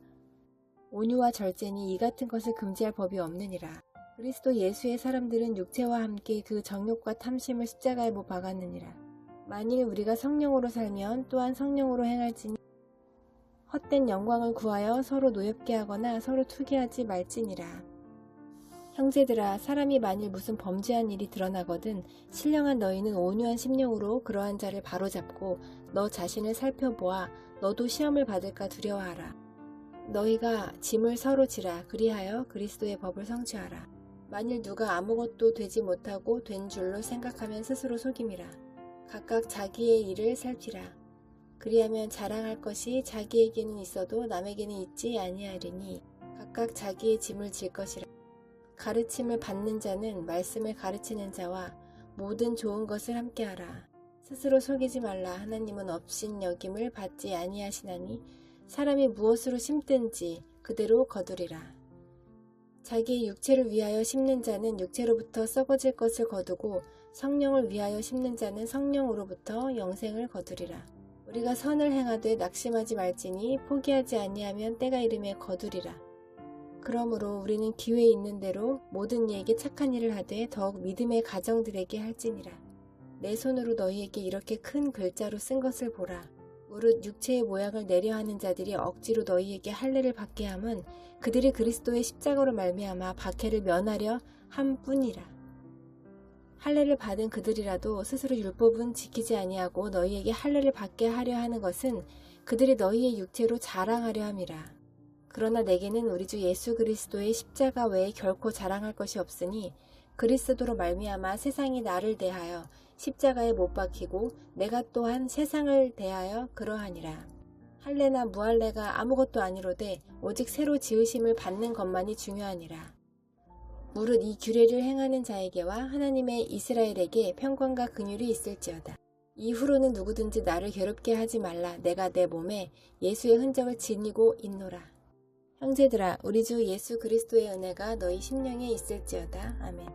A: 온유와 절제니 이 같은 것을 금지할 법이 없느니라. 그리스도 예수의 사람들은 육체와 함께 그 정욕과 탐심을 십자가에 못 박았느니라. 만일 우리가 성령으로 살면 또한 성령으로 행할지니 헛된 영광을 구하여 서로 노엽게 하거나 서로 투기하지 말지니라. 형제들아, 사람이 만일 무슨 범죄한 일이 드러나거든 신령한 너희는 온유한 심령으로 그러한 자를 바로잡고 너 자신을 살펴보아 너도 시험을 받을까 두려워하라. 너희가 짐을 서로 지라. 그리하여 그리스도의 법을 성취하라. 만일 누가 아무것도 되지 못하고 된 줄로 생각하면 스스로 속임이라. 각각 자기의 일을 살피라. 그리하면 자랑할 것이 자기에게는 있어도 남에게는 있지 아니하리니 각각 자기의 짐을 질 것이라. 가르침을 받는 자는 말씀을 가르치는 자와 모든 좋은 것을 함께하라. 스스로 속이지 말라. 하나님은 업신여김을 받지 아니하시나니 사람이 무엇으로 심든지 그대로 거두리라. 자기의 육체를 위하여 심는 자는 육체로부터 썩어질 것을 거두고 성령을 위하여 심는 자는 성령으로부터 영생을 거두리라. 우리가 선을 행하되 낙심하지 말지니 포기하지 아니하면 때가 이름에 거두리라. 그러므로 우리는 기회 있는 대로 모든 이에게 착한 일을 하되 더욱 믿음의 가정들에게 할지니라. 내 손으로 너희에게 이렇게 큰 글자로 쓴 것을 보라. 무릇 육체의 모양을 내려하는 자들이 억지로 너희에게 할례를 받게 함은 그들이 그리스도의 십자가로 말미암아 박해를 면하려 함뿐이라. 할례를 받은 그들이라도 스스로 율법은 지키지 아니하고 너희에게 할례를 받게 하려 하는 것은 그들이 너희의 육체로 자랑하려 함이라. 그러나 내게는 우리 주 예수 그리스도의 십자가 외에 결코 자랑할 것이 없으니 그리스도로 말미암아 세상이 나를 대하여 십자가에 못 박히고 내가 또한 세상을 대하여 그러하니라. 할례나 무할례가 아무것도 아니로되 오직 새로 지으심을 받는 것만이 중요하니라. 무릇 이 규례를 행하는 자에게와 하나님의 이스라엘에게 평강과 긍휼이 있을지어다. 이후로는 누구든지 나를 괴롭게 하지 말라. 내가 내 몸에 예수의 흔적을 지니고 있노라. 형제들아, 우리 주 예수 그리스도의 은혜가 너희 심령에 있을지어다. 아멘.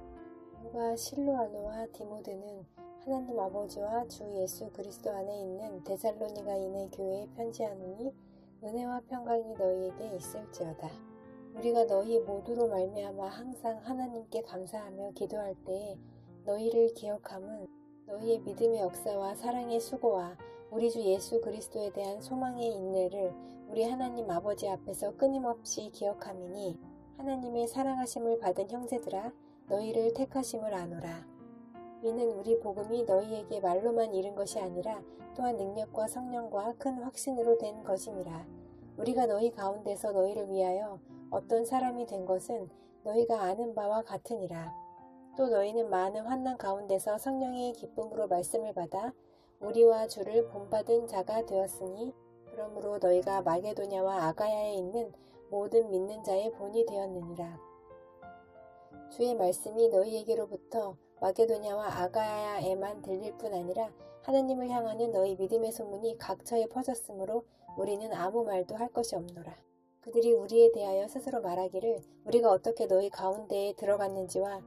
A: 과 실로아노와 디모데는 하나님 아버지와 주 예수 그리스도 안에 있는 데살로니가인의 교회에 편지하노니 은혜와 평강이 너희에게 있을지어다. 우리가 너희 모두로 말미암아 항상 하나님께 감사하며 기도할 때에 너희를 기억함은 너희의 믿음의 역사와 사랑의 수고와 우리 주 예수 그리스도에 대한 소망의 인내를 우리 하나님 아버지 앞에서 끊임없이 기억함이니 하나님의 사랑하심을 받은 형제들아, 너희를 택하심을 아노라. 이는 우리 복음이 너희에게 말로만 이른 것이 아니라 또한 능력과 성령과 큰 확신으로 된 것임이라. 우리가 너희 가운데서 너희를 위하여 어떤 사람이 된 것은 너희가 아는 바와 같으니라. 또 너희는 많은 환난 가운데서 성령의 기쁨으로 말씀을 받아 우리와 주를 본받은 자가 되었으니 그러므로 너희가 마게도냐와 아가야에 있는 모든 믿는 자의 본이 되었느니라. 주의 말씀이 너희에게로부터 마게도냐와 아가야에만 들릴 뿐 아니라 하나님을 향하는 너희 믿음의 소문이 각처에 퍼졌으므로 우리는 아무 말도 할 것이 없노라. 그들이 우리에 대하여 스스로 말하기를 우리가 어떻게 너희 가운데에 들어갔는지와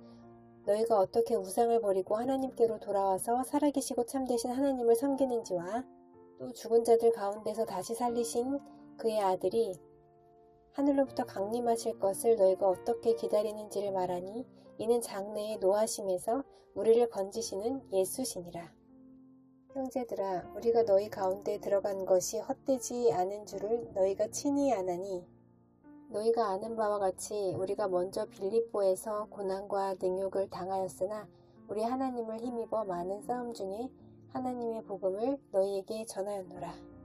A: 너희가 어떻게 우상을 버리고 하나님께로 돌아와서 살아계시고 참되신 하나님을 섬기는지와 또 죽은 자들 가운데서 다시 살리신 그의 아들이 하늘로부터 강림하실 것을 너희가 어떻게 기다리는지를 말하니 이는 장래의 노하심에서 우리를 건지시는 예수시니라. 형제들아, 우리가 너희 가운데 들어간 것이 헛되지 않은 줄을 너희가 친히 아나니 너희가 아는 바와 같이 우리가 먼저 빌립보에서 고난과 능욕을 당하였으나 우리 하나님을 힘입어 많은 싸움 중에 하나님의 복음을 너희에게 전하였노라.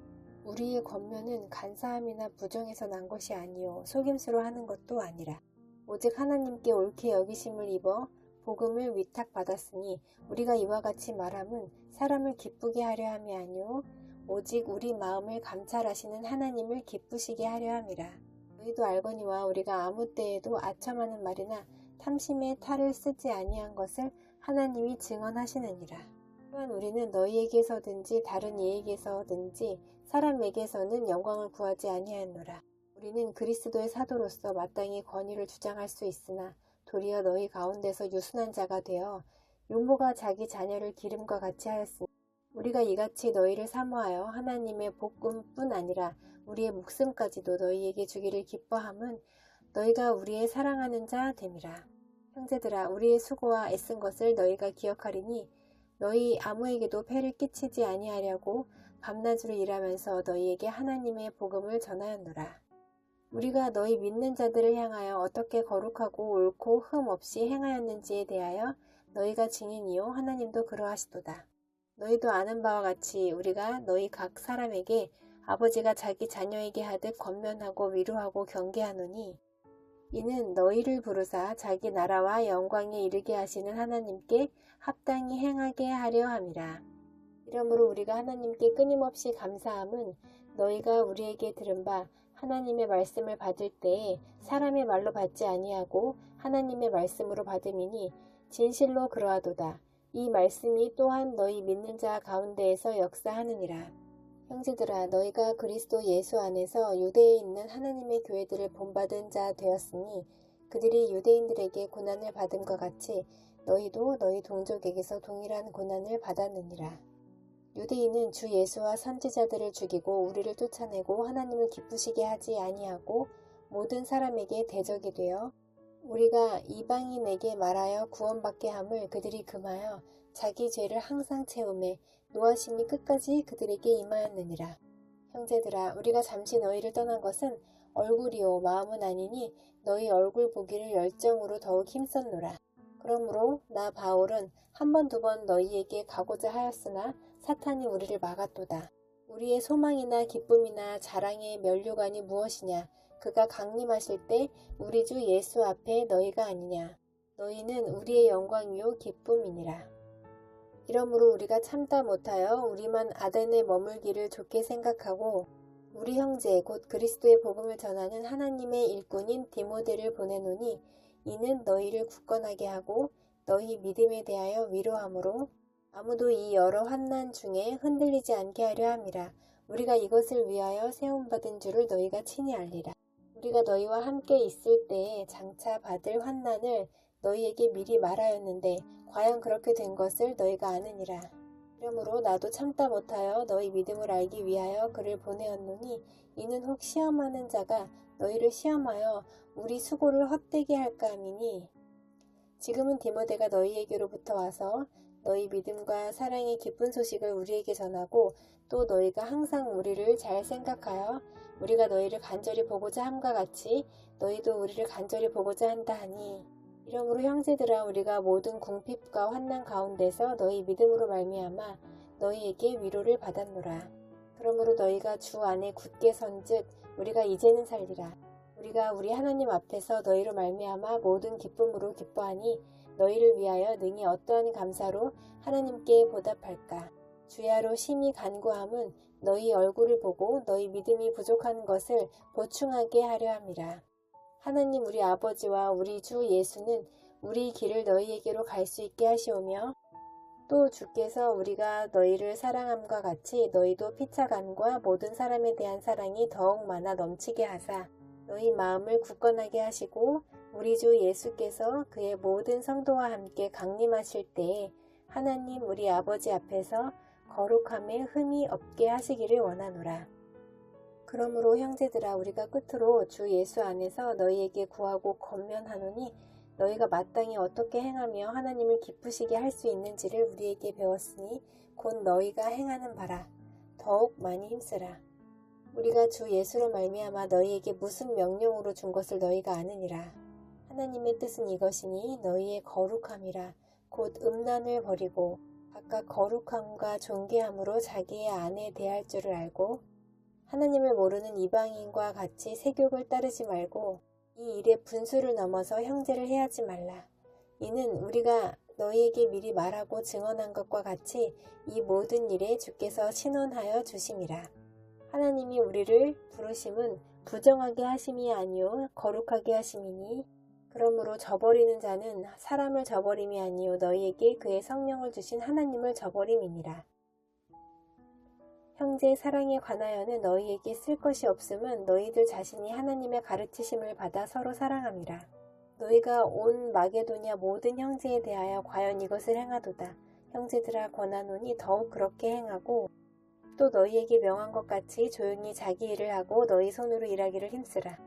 A: 우리의 권면은 간사함이나 부정에서 난 것이 아니요 속임수로 하는 것도 아니라 오직 하나님께 옳게 여기심을 입어 복음을 위탁받았으니 우리가 이와 같이 말함은 사람을 기쁘게 하려 함이 아니요 오직 우리 마음을 감찰하시는 하나님을 기쁘시게 하려 함이라. 너희도 알거니와 우리가 아무 때에도 아첨하는 말이나 탐심의 탈을 쓰지 아니한 것을 하나님이 증언하시느니라. 또한 우리는 너희에게서든지 다른 이에게서든지 사람에게서는 영광을 구하지 아니하였노라. 우리는 그리스도의 사도로서 마땅히 권위를 주장할 수 있으나 도리어 너희 가운데서 유순한 자가 되어 용모가 자기 자녀를 기름과 같이 하였으니 우리가 이같이 너희를 사모하여 하나님의 복음뿐 아니라 우리의 목숨까지도 너희에게 주기를 기뻐함은 너희가 우리의 사랑하는 자 됨이라. 형제들아, 우리의 수고와 애쓴 것을 너희가 기억하리니 너희 아무에게도 폐를 끼치지 아니하려고 밤낮으로 일하면서 너희에게 하나님의 복음을 전하였노라. 우리가 너희 믿는 자들을 향하여 어떻게 거룩하고 옳고 흠 없이 행하였는지에 대하여 너희가 증인이요 하나님도 그러하시도다. 너희도 아는 바와 같이 우리가 너희 각 사람에게 아버지가 자기 자녀에게 하듯 권면하고 위로하고 경계하노니 이는 너희를 부르사 자기 나라와 영광에 이르게 하시는 하나님께 합당히 행하게 하려 함이라. 이러므로 우리가 하나님께 끊임없이 감사함은 너희가 우리에게 들은 바 하나님의 말씀을 받을 때에 사람의 말로 받지 아니하고 하나님의 말씀으로 받음이니 진실로 그러하도다. 이 말씀이 또한 너희 믿는 자 가운데에서 역사하느니라. 형제들아, 너희가 그리스도 예수 안에서 유대에 있는 하나님의 교회들을 본받은 자 되었으니 그들이 유대인들에게 고난을 받음과 같이 너희도 너희 동족에게서 동일한 고난을 받았느니라. 유대인은 주 예수와 선지자들을 죽이고 우리를 쫓아내고 하나님을 기쁘시게 하지 아니하고 모든 사람에게 대적이 되어 우리가 이방인에게 말하여 구원받게 함을 그들이 금하여 자기 죄를 항상 채우매 노하심이 끝까지 그들에게 임하였느니라. 형제들아, 우리가 잠시 너희를 떠난 것은 얼굴이요 마음은 아니니 너희 얼굴 보기를 열정으로 더욱 힘썼노라. 그러므로 나 바울은 한 번 두 번 너희에게 가고자 하였으나 사탄이 우리를 막았도다. 우리의 소망이나 기쁨이나 자랑의 면류관이 무엇이냐? 그가 강림하실 때 우리 주 예수 앞에 너희가 아니냐? 너희는 우리의 영광이요 기쁨이니라. 이러므로 우리가 참다 못하여 우리만 아덴에 머물기를 좋게 생각하고 우리 형제 곧 그리스도의 복음을 전하는 하나님의 일꾼인 디모데를 보내노니 이는 너희를 굳건하게 하고 너희 믿음에 대하여 위로하므로 아무도 이 여러 환난 중에 흔들리지 않게 하려 함이라. 우리가 이것을 위하여 세움받은 줄을 너희가 친히 알리라. 우리가 너희와 함께 있을 때에 장차 받을 환난을 너희에게 미리 말하였는데 과연 그렇게 된 것을 너희가 아느니라. 이러므로 나도 참다 못하여 너희 믿음을 알기 위하여 그를 보내었노니 이는 혹 시험하는 자가 너희를 시험하여 우리 수고를 헛되게 할까 함이니 지금은 디모데가 너희에게로부터 와서 너희 믿음과 사랑의 기쁜 소식을 우리에게 전하고 또 너희가 항상 우리를 잘 생각하여 우리가 너희를 간절히 보고자 함과 같이 너희도 우리를 간절히 보고자 한다 하니 이러므로 형제들아 우리가 모든 궁핍과 환난 가운데서 너희 믿음으로 말미암아 너희에게 위로를 받았노라. 그러므로 너희가 주 안에 굳게 선즉 우리가 이제는 살리라. 우리가 우리 하나님 앞에서 너희로 말미암아 모든 기쁨으로 기뻐하니 너희를 위하여 능히 어떠한 감사로 하나님께 보답할까. 주야로 심히 간구함은 너희 얼굴을 보고 너희 믿음이 부족한 것을 보충하게 하려 함이라. 하나님 우리 아버지와 우리 주 예수는 우리 길을 너희에게로 갈 수 있게 하시오며 또 주께서 우리가 너희를 사랑함과 같이 너희도 피차감과 모든 사람에 대한 사랑이 더욱 많아 넘치게 하사 너희 마음을 굳건하게 하시고 우리 주 예수께서 그의 모든 성도와 함께 강림하실 때에 하나님 우리 아버지 앞에서 거룩함에 흠이 없게 하시기를 원하노라. 그러므로 형제들아 우리가 끝으로 주 예수 안에서 너희에게 구하고 권면하노니 너희가 마땅히 어떻게 행하며 하나님을 기쁘시게 할 수 있는지를 우리에게 배웠으니 곧 너희가 행하는 바라. 더욱 많이 힘쓰라. 우리가 주 예수로 말미암아 너희에게 무슨 명령으로 준 것을 너희가 아느니라. 하나님의 뜻은 이것이니 너희의 거룩함이라. 곧 음란을 버리고 각각 거룩함과 존귀함으로 자기의 아내 대할 줄을 알고 하나님을 모르는 이방인과 같이 세욕을 따르지 말고 이 일에 분수를 넘어서 형제를 해하지 말라. 이는 우리가 너희에게 미리 말하고 증언한 것과 같이 이 모든 일에 주께서 신원하여 주심이라. 하나님이 우리를 부르심은 부정하게 하심이 아니요 거룩하게 하심이니 그러므로 저버리는 자는 사람을 저버림이 아니요 너희에게 그의 성령을 주신 하나님을 저버림이니라. 형제 사랑에 관하여는 너희에게 쓸 것이 없음은 너희들 자신이 하나님의 가르치심을 받아 서로 사랑함이라. 너희가 온 마게도냐 모든 형제에 대하여 과연 이것을 행하도다. 형제들아 권하노니 더욱 그렇게 행하고 또 너희에게 명한 것 같이 조용히 자기 일을 하고 너희 손으로 일하기를 힘쓰라.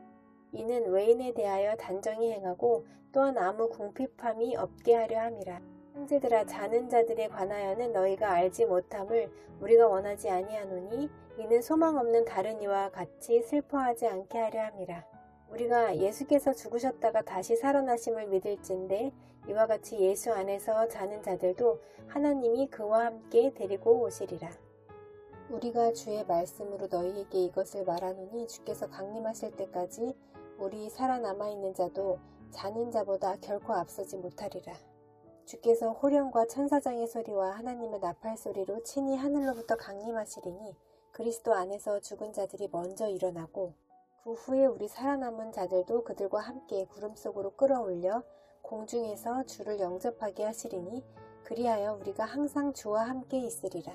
A: 이는 외인에 대하여 단정히 행하고 또한 아무 궁핍함이 없게 하려 함이라. 형제들아 자는 자들에 관하여는 너희가 알지 못함을 우리가 원하지 아니하노니 이는 소망 없는 다른 이와 같이 슬퍼하지 않게 하려 함이라. 우리가 예수께서 죽으셨다가 다시 살아나심을 믿을진대 이와 같이 예수 안에서 자는 자들도 하나님이 그와 함께 데리고 오시리라. 우리가 주의 말씀으로 너희에게 이것을 말하노니 주께서 강림하실 때까지 우리 살아남아 있는 자도 자는 자보다 결코 앞서지 못하리라. 주께서 호령과 천사장의 소리와 하나님의 나팔 소리로 친히 하늘로부터 강림하시리니 그리스도 안에서 죽은 자들이 먼저 일어나고 그 후에 우리 살아남은 자들도 그들과 함께 구름 속으로 끌어올려 공중에서 주를 영접하게 하시리니 그리하여 우리가 항상 주와 함께 있으리라.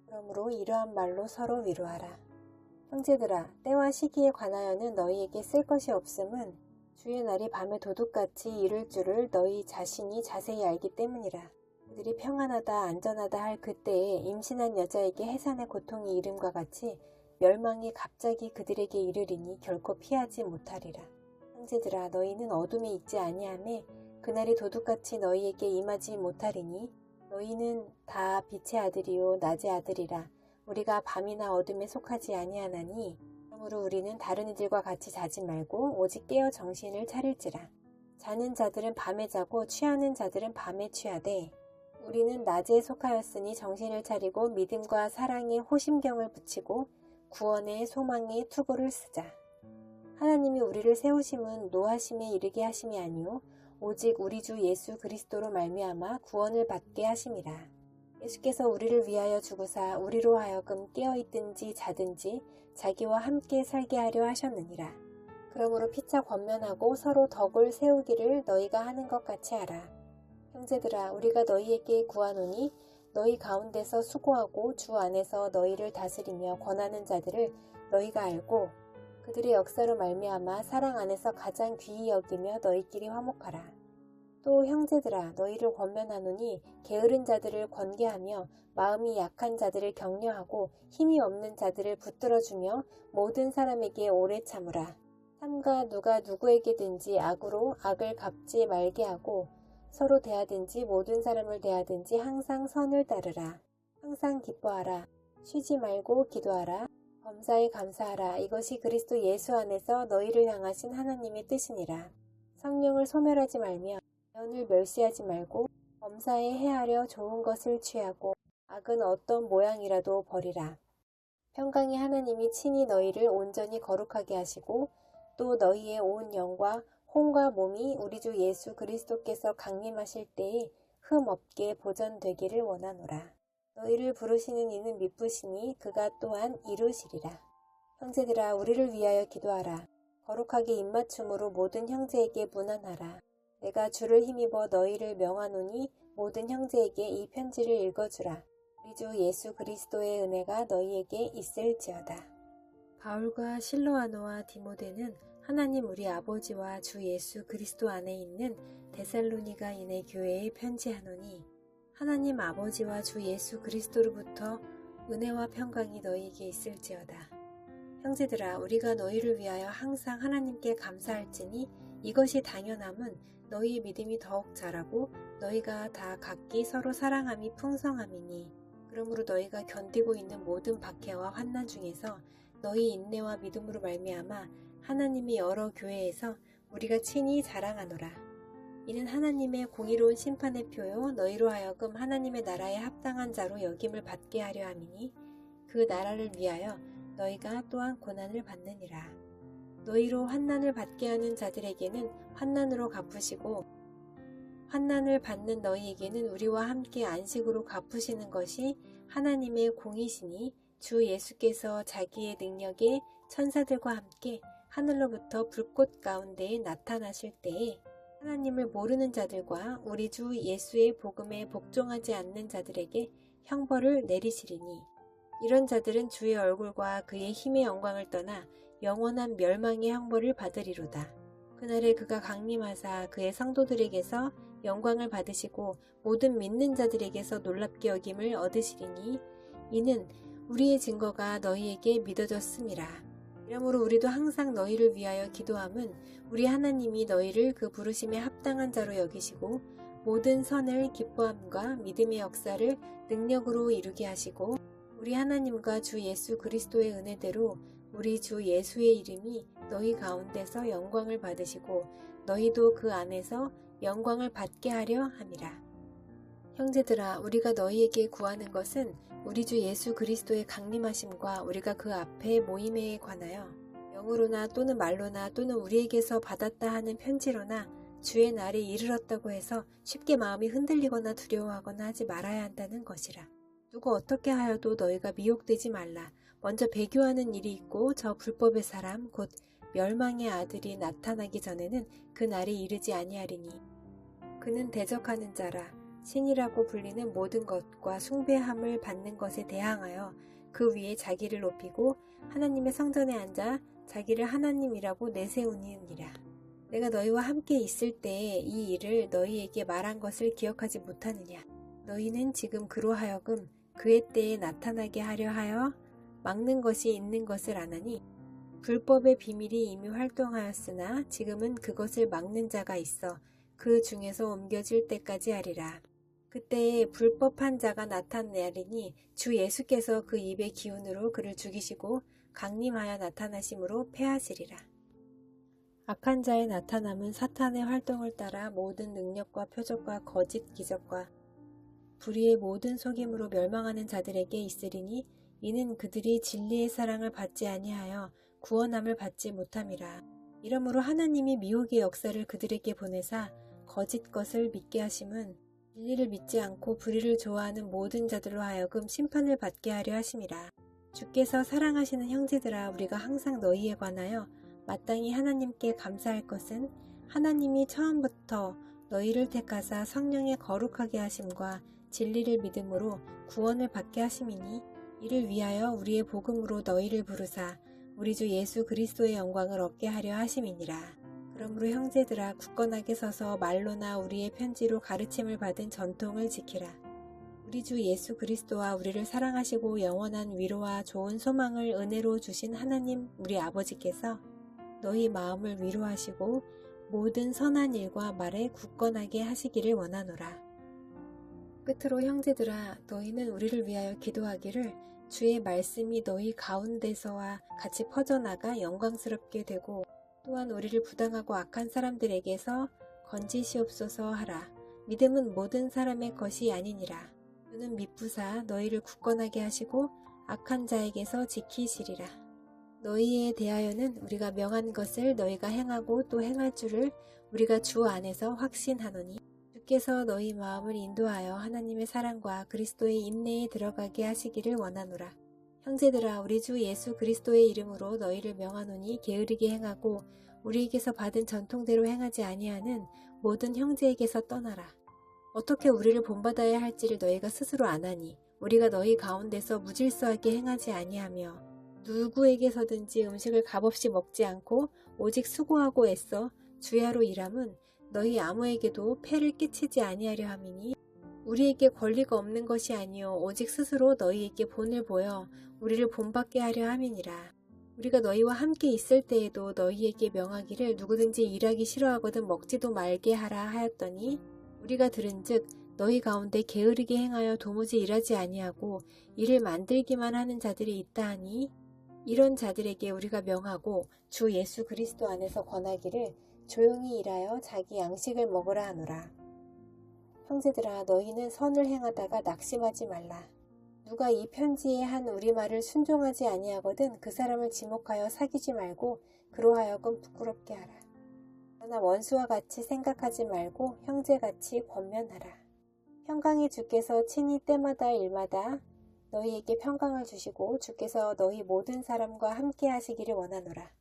A: 그러므로 이러한 말로 서로 위로하라. 형제들아 때와 시기에 관하여는 너희에게 쓸 것이 없음은 주의 날이 밤에 도둑같이 이를 줄을 너희 자신이 자세히 알기 때문이라. 그들이 평안하다 안전하다 할 그때에 임신한 여자에게 해산의 고통이 이름과 같이 멸망이 갑자기 그들에게 이르리니 결코 피하지 못하리라. 형제들아 너희는 어둠에 있지 아니하매 그날이 도둑같이 너희에게 임하지 못하리니 너희는 다 빛의 아들이요 낮의 아들이라. 우리가 밤이나 어둠에 속하지 아니하나니 그러므로 우리는 다른 이들과 같이 자지 말고 오직 깨어 정신을 차릴지라. 자는 자들은 밤에 자고 취하는 자들은 밤에 취하되 우리는 낮에 속하였으니 정신을 차리고 믿음과 사랑에 호심경을 붙이고 구원의 소망에 투구를 쓰자. 하나님이 우리를 세우심은 노하심에 이르게 하심이 아니요 오직 우리 주 예수 그리스도로 말미암아 구원을 받게 하심이라. 예수께서 우리를 위하여 죽으사 우리로 하여금 깨어있든지 자든지 자기와 함께 살게 하려 하셨느니라. 그러므로 피차 권면하고 서로 덕을 세우기를 너희가 하는 것 같이 하라. 형제들아 우리가 너희에게 구하노니 너희 가운데서 수고하고 주 안에서 너희를 다스리며 권하는 자들을 너희가 알고 그들의 역사로 말미암아 사랑 안에서 가장 귀히 여기며 너희끼리 화목하라. 또 형제들아 너희를 권면하노니 게으른 자들을 권계하며 마음이 약한 자들을 격려하고 힘이 없는 자들을 붙들어주며 모든 사람에게 오래 참으라. 삼가 누가 누구에게든지 악으로 악을 갚지 말게 하고 서로 대하든지 모든 사람을 대하든지 항상 선을 따르라. 항상 기뻐하라. 쉬지 말고 기도하라. 범사에 감사하라. 이것이 그리스도 예수 안에서 너희를 향하신 하나님의 뜻이니라. 성령을 소멸하지 말며 연을 멸시하지 말고 범사에 해하려 좋은 것을 취하고 악은 어떤 모양이라도 버리라. 평강의 하나님이 친히 너희를 온전히 거룩하게 하시고 또 너희의 온 영과 혼과 몸이 우리 주 예수 그리스도께서 강림하실 때에 흠 없게 보전되기를 원하노라. 너희를 부르시는 이는 미쁘시니 그가 또한 이루시리라. 형제들아 우리를 위하여 기도하라. 거룩하게 입맞춤으로 모든 형제에게 문안하라. 내가 주를 힘입어 너희를 명하노니 모든 형제에게 이 편지를 읽어주라. 우리 주 예수 그리스도의 은혜가 너희에게 있을지어다. 바울과 실로아노와 디모데는 하나님 우리 아버지와 주 예수 그리스도 안에 있는 데살로니가인의 교회에 편지하노니 하나님 아버지와 주 예수 그리스도로부터 은혜와 평강이 너희에게 있을지어다. 형제들아, 우리가 너희를 위하여 항상 하나님께 감사할지니 이것이 당연함은 너희의 믿음이 더욱 자라고 너희가 다 각기 서로 사랑함이 풍성함이니. 그러므로 너희가 견디고 있는 모든 박해와 환난 중에서 너희 인내와 믿음으로 말미암아 하나님이 여러 교회에서 우리가 친히 자랑하노라. 이는 하나님의 공의로운 심판의 표요 너희로 하여금 하나님의 나라에 합당한 자로 여김을 받게 하려 함이니 그 나라를 위하여 너희가 또한 고난을 받느니라. 너희로 환난을 받게 하는 자들에게는 환난으로 갚으시고 환난을 받는 너희에게는 우리와 함께 안식으로 갚으시는 것이 하나님의 공이시니 주 예수께서 자기의 능력에 천사들과 함께 하늘로부터 불꽃 가운데에 나타나실 때에 하나님을 모르는 자들과 우리 주 예수의 복음에 복종하지 않는 자들에게 형벌을 내리시리니 이런 자들은 주의 얼굴과 그의 힘의 영광을 떠나 영원한 멸망의 형벌을 받으리로다. 그날에 그가 강림하사 그의 성도들에게서 영광을 받으시고 모든 믿는 자들에게서 놀랍게 여김을 얻으시리니 이는 우리의 증거가 너희에게 믿어졌음이라. 이러므로 우리도 항상 너희를 위하여 기도함은 우리 하나님이 너희를 그 부르심에 합당한 자로 여기시고 모든 선을 기뻐함과 믿음의 역사를 능력으로 이루게 하시고 우리 하나님과 주 예수 그리스도의 은혜대로 우리 주 예수의 이름이 너희 가운데서 영광을 받으시고 너희도 그 안에서 영광을 받게 하려 함이라. 형제들아, 우리가 너희에게 구하는 것은 우리 주 예수 그리스도의 강림하심과 우리가 그 앞에 모임에 관하여 영으로나 또는 말로나 또는 우리에게서 받았다 하는 편지로나 주의 날이 이르렀다고 해서 쉽게 마음이 흔들리거나 두려워하거나 하지 말아야 한다는 것이라. 누구 어떻게 하여도 너희가 미혹되지 말라. 먼저 배교하는 일이 있고 저 불법의 사람 곧 멸망의 아들이 나타나기 전에는 그 날이 이르지 아니하리니 그는 대적하는 자라. 신이라고 불리는 모든 것과 숭배함을 받는 것에 대항하여 그 위에 자기를 높이고 하나님의 성전에 앉아 자기를 하나님이라고 내세우니라. 내가 너희와 함께 있을 때에 이 일을 너희에게 말한 것을 기억하지 못하느냐. 너희는 지금 그로 하여금 그의 때에 나타나게 하려 하여 막는 것이 있는 것을 아나니 불법의 비밀이 이미 활동하였으나 지금은 그것을 막는 자가 있어 그 중에서 옮겨질 때까지 하리라. 그때에 불법한 자가 나타나리니 주 예수께서 그 입의 기운으로 그를 죽이시고 강림하여 나타나심으로 패하시리라. 악한 자의 나타남은 사탄의 활동을 따라 모든 능력과 표적과 거짓 기적과 불의의 모든 속임으로 멸망하는 자들에게 있으리니 이는 그들이 진리의 사랑을 받지 아니하여 구원함을 받지 못함이라. 이러므로 하나님이 미혹의 역사를 그들에게 보내사 거짓 것을 믿게 하심은 진리를 믿지 않고 불의를 좋아하는 모든 자들로 하여금 심판을 받게 하려 하심이라. 주께서 사랑하시는 형제들아, 우리가 항상 너희에 관하여 마땅히 하나님께 감사할 것은 하나님이 처음부터 너희를 택하사 성령에 거룩하게 하심과 진리를 믿음으로 구원을 받게 하심이니 이를 위하여 우리의 복음으로 너희를 부르사 우리 주 예수 그리스도의 영광을 얻게 하려 하심이니라. 그러므로 형제들아, 굳건하게 서서 말로나 우리의 편지로 가르침을 받은 전통을 지키라. 우리 주 예수 그리스도와 우리를 사랑하시고 영원한 위로와 좋은 소망을 은혜로 주신 하나님 우리 아버지께서 너희 마음을 위로하시고 모든 선한 일과 말에 굳건하게 하시기를 원하노라. 끝으로 형제들아, 너희는 우리를 위하여 기도하기를 주의 말씀이 너희 가운데서와 같이 퍼져나가 영광스럽게 되고 또한 우리를 부당하고 악한 사람들에게서 건지시옵소서 하라. 믿음은 모든 사람의 것이 아니니라. 주는 미쁘사 너희를 굳건하게 하시고 악한 자에게서 지키시리라. 너희에 대하여는 우리가 명한 것을 너희가 행하고 또 행할 줄을 우리가 주 안에서 확신하노니 주께서 너희 마음을 인도하여 하나님의 사랑과 그리스도의 인내에 들어가게 하시기를 원하노라. 형제들아, 우리 주 예수 그리스도의 이름으로 너희를 명하노니 게으르게 행하고 우리에게서 받은 전통대로 행하지 아니하는 모든 형제에게서 떠나라. 어떻게 우리를 본받아야 할지를 너희가 스스로 아나니 우리가 너희 가운데서 무질서하게 행하지 아니하며 누구에게서든지 음식을 값없이 먹지 않고 오직 수고하고 애써 주야로 일함은 너희 아무에게도 폐를 끼치지 아니하려 함이니 우리에게 권리가 없는 것이 아니요 오직 스스로 너희에게 본을 보여 우리를 본받게 하려 함이니라. 우리가 너희와 함께 있을 때에도 너희에게 명하기를 누구든지 일하기 싫어하거든 먹지도 말게 하라 하였더니 우리가 들은즉 너희 가운데 게으르게 행하여 도무지 일하지 아니하고 일을 만들기만 하는 자들이 있다 하니 이런 자들에게 우리가 명하고 주 예수 그리스도 안에서 권하기를 조용히 일하여 자기 양식을 먹으라 하노라. 형제들아 너희는 선을 행하다가 낙심하지 말라. 누가 이 편지에 한 우리 말을 순종하지 아니하거든 그 사람을 지목하여 사귀지 말고 그로 하여금 부끄럽게 하라. 그러나 원수와 같이 생각하지 말고 형제같이 권면하라. 평강의 주께서 친히 때마다 일마다 너희에게 평강을 주시고 주께서 너희 모든 사람과 함께 하시기를 원하노라.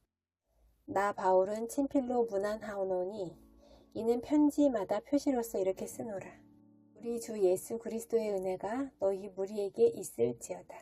A: 나 바울은 친필로 문안하오노니 이는 편지마다 표시로서 이렇게 쓰노라. 우리 주 예수 그리스도의 은혜가 너희 무리에게 있을지어다.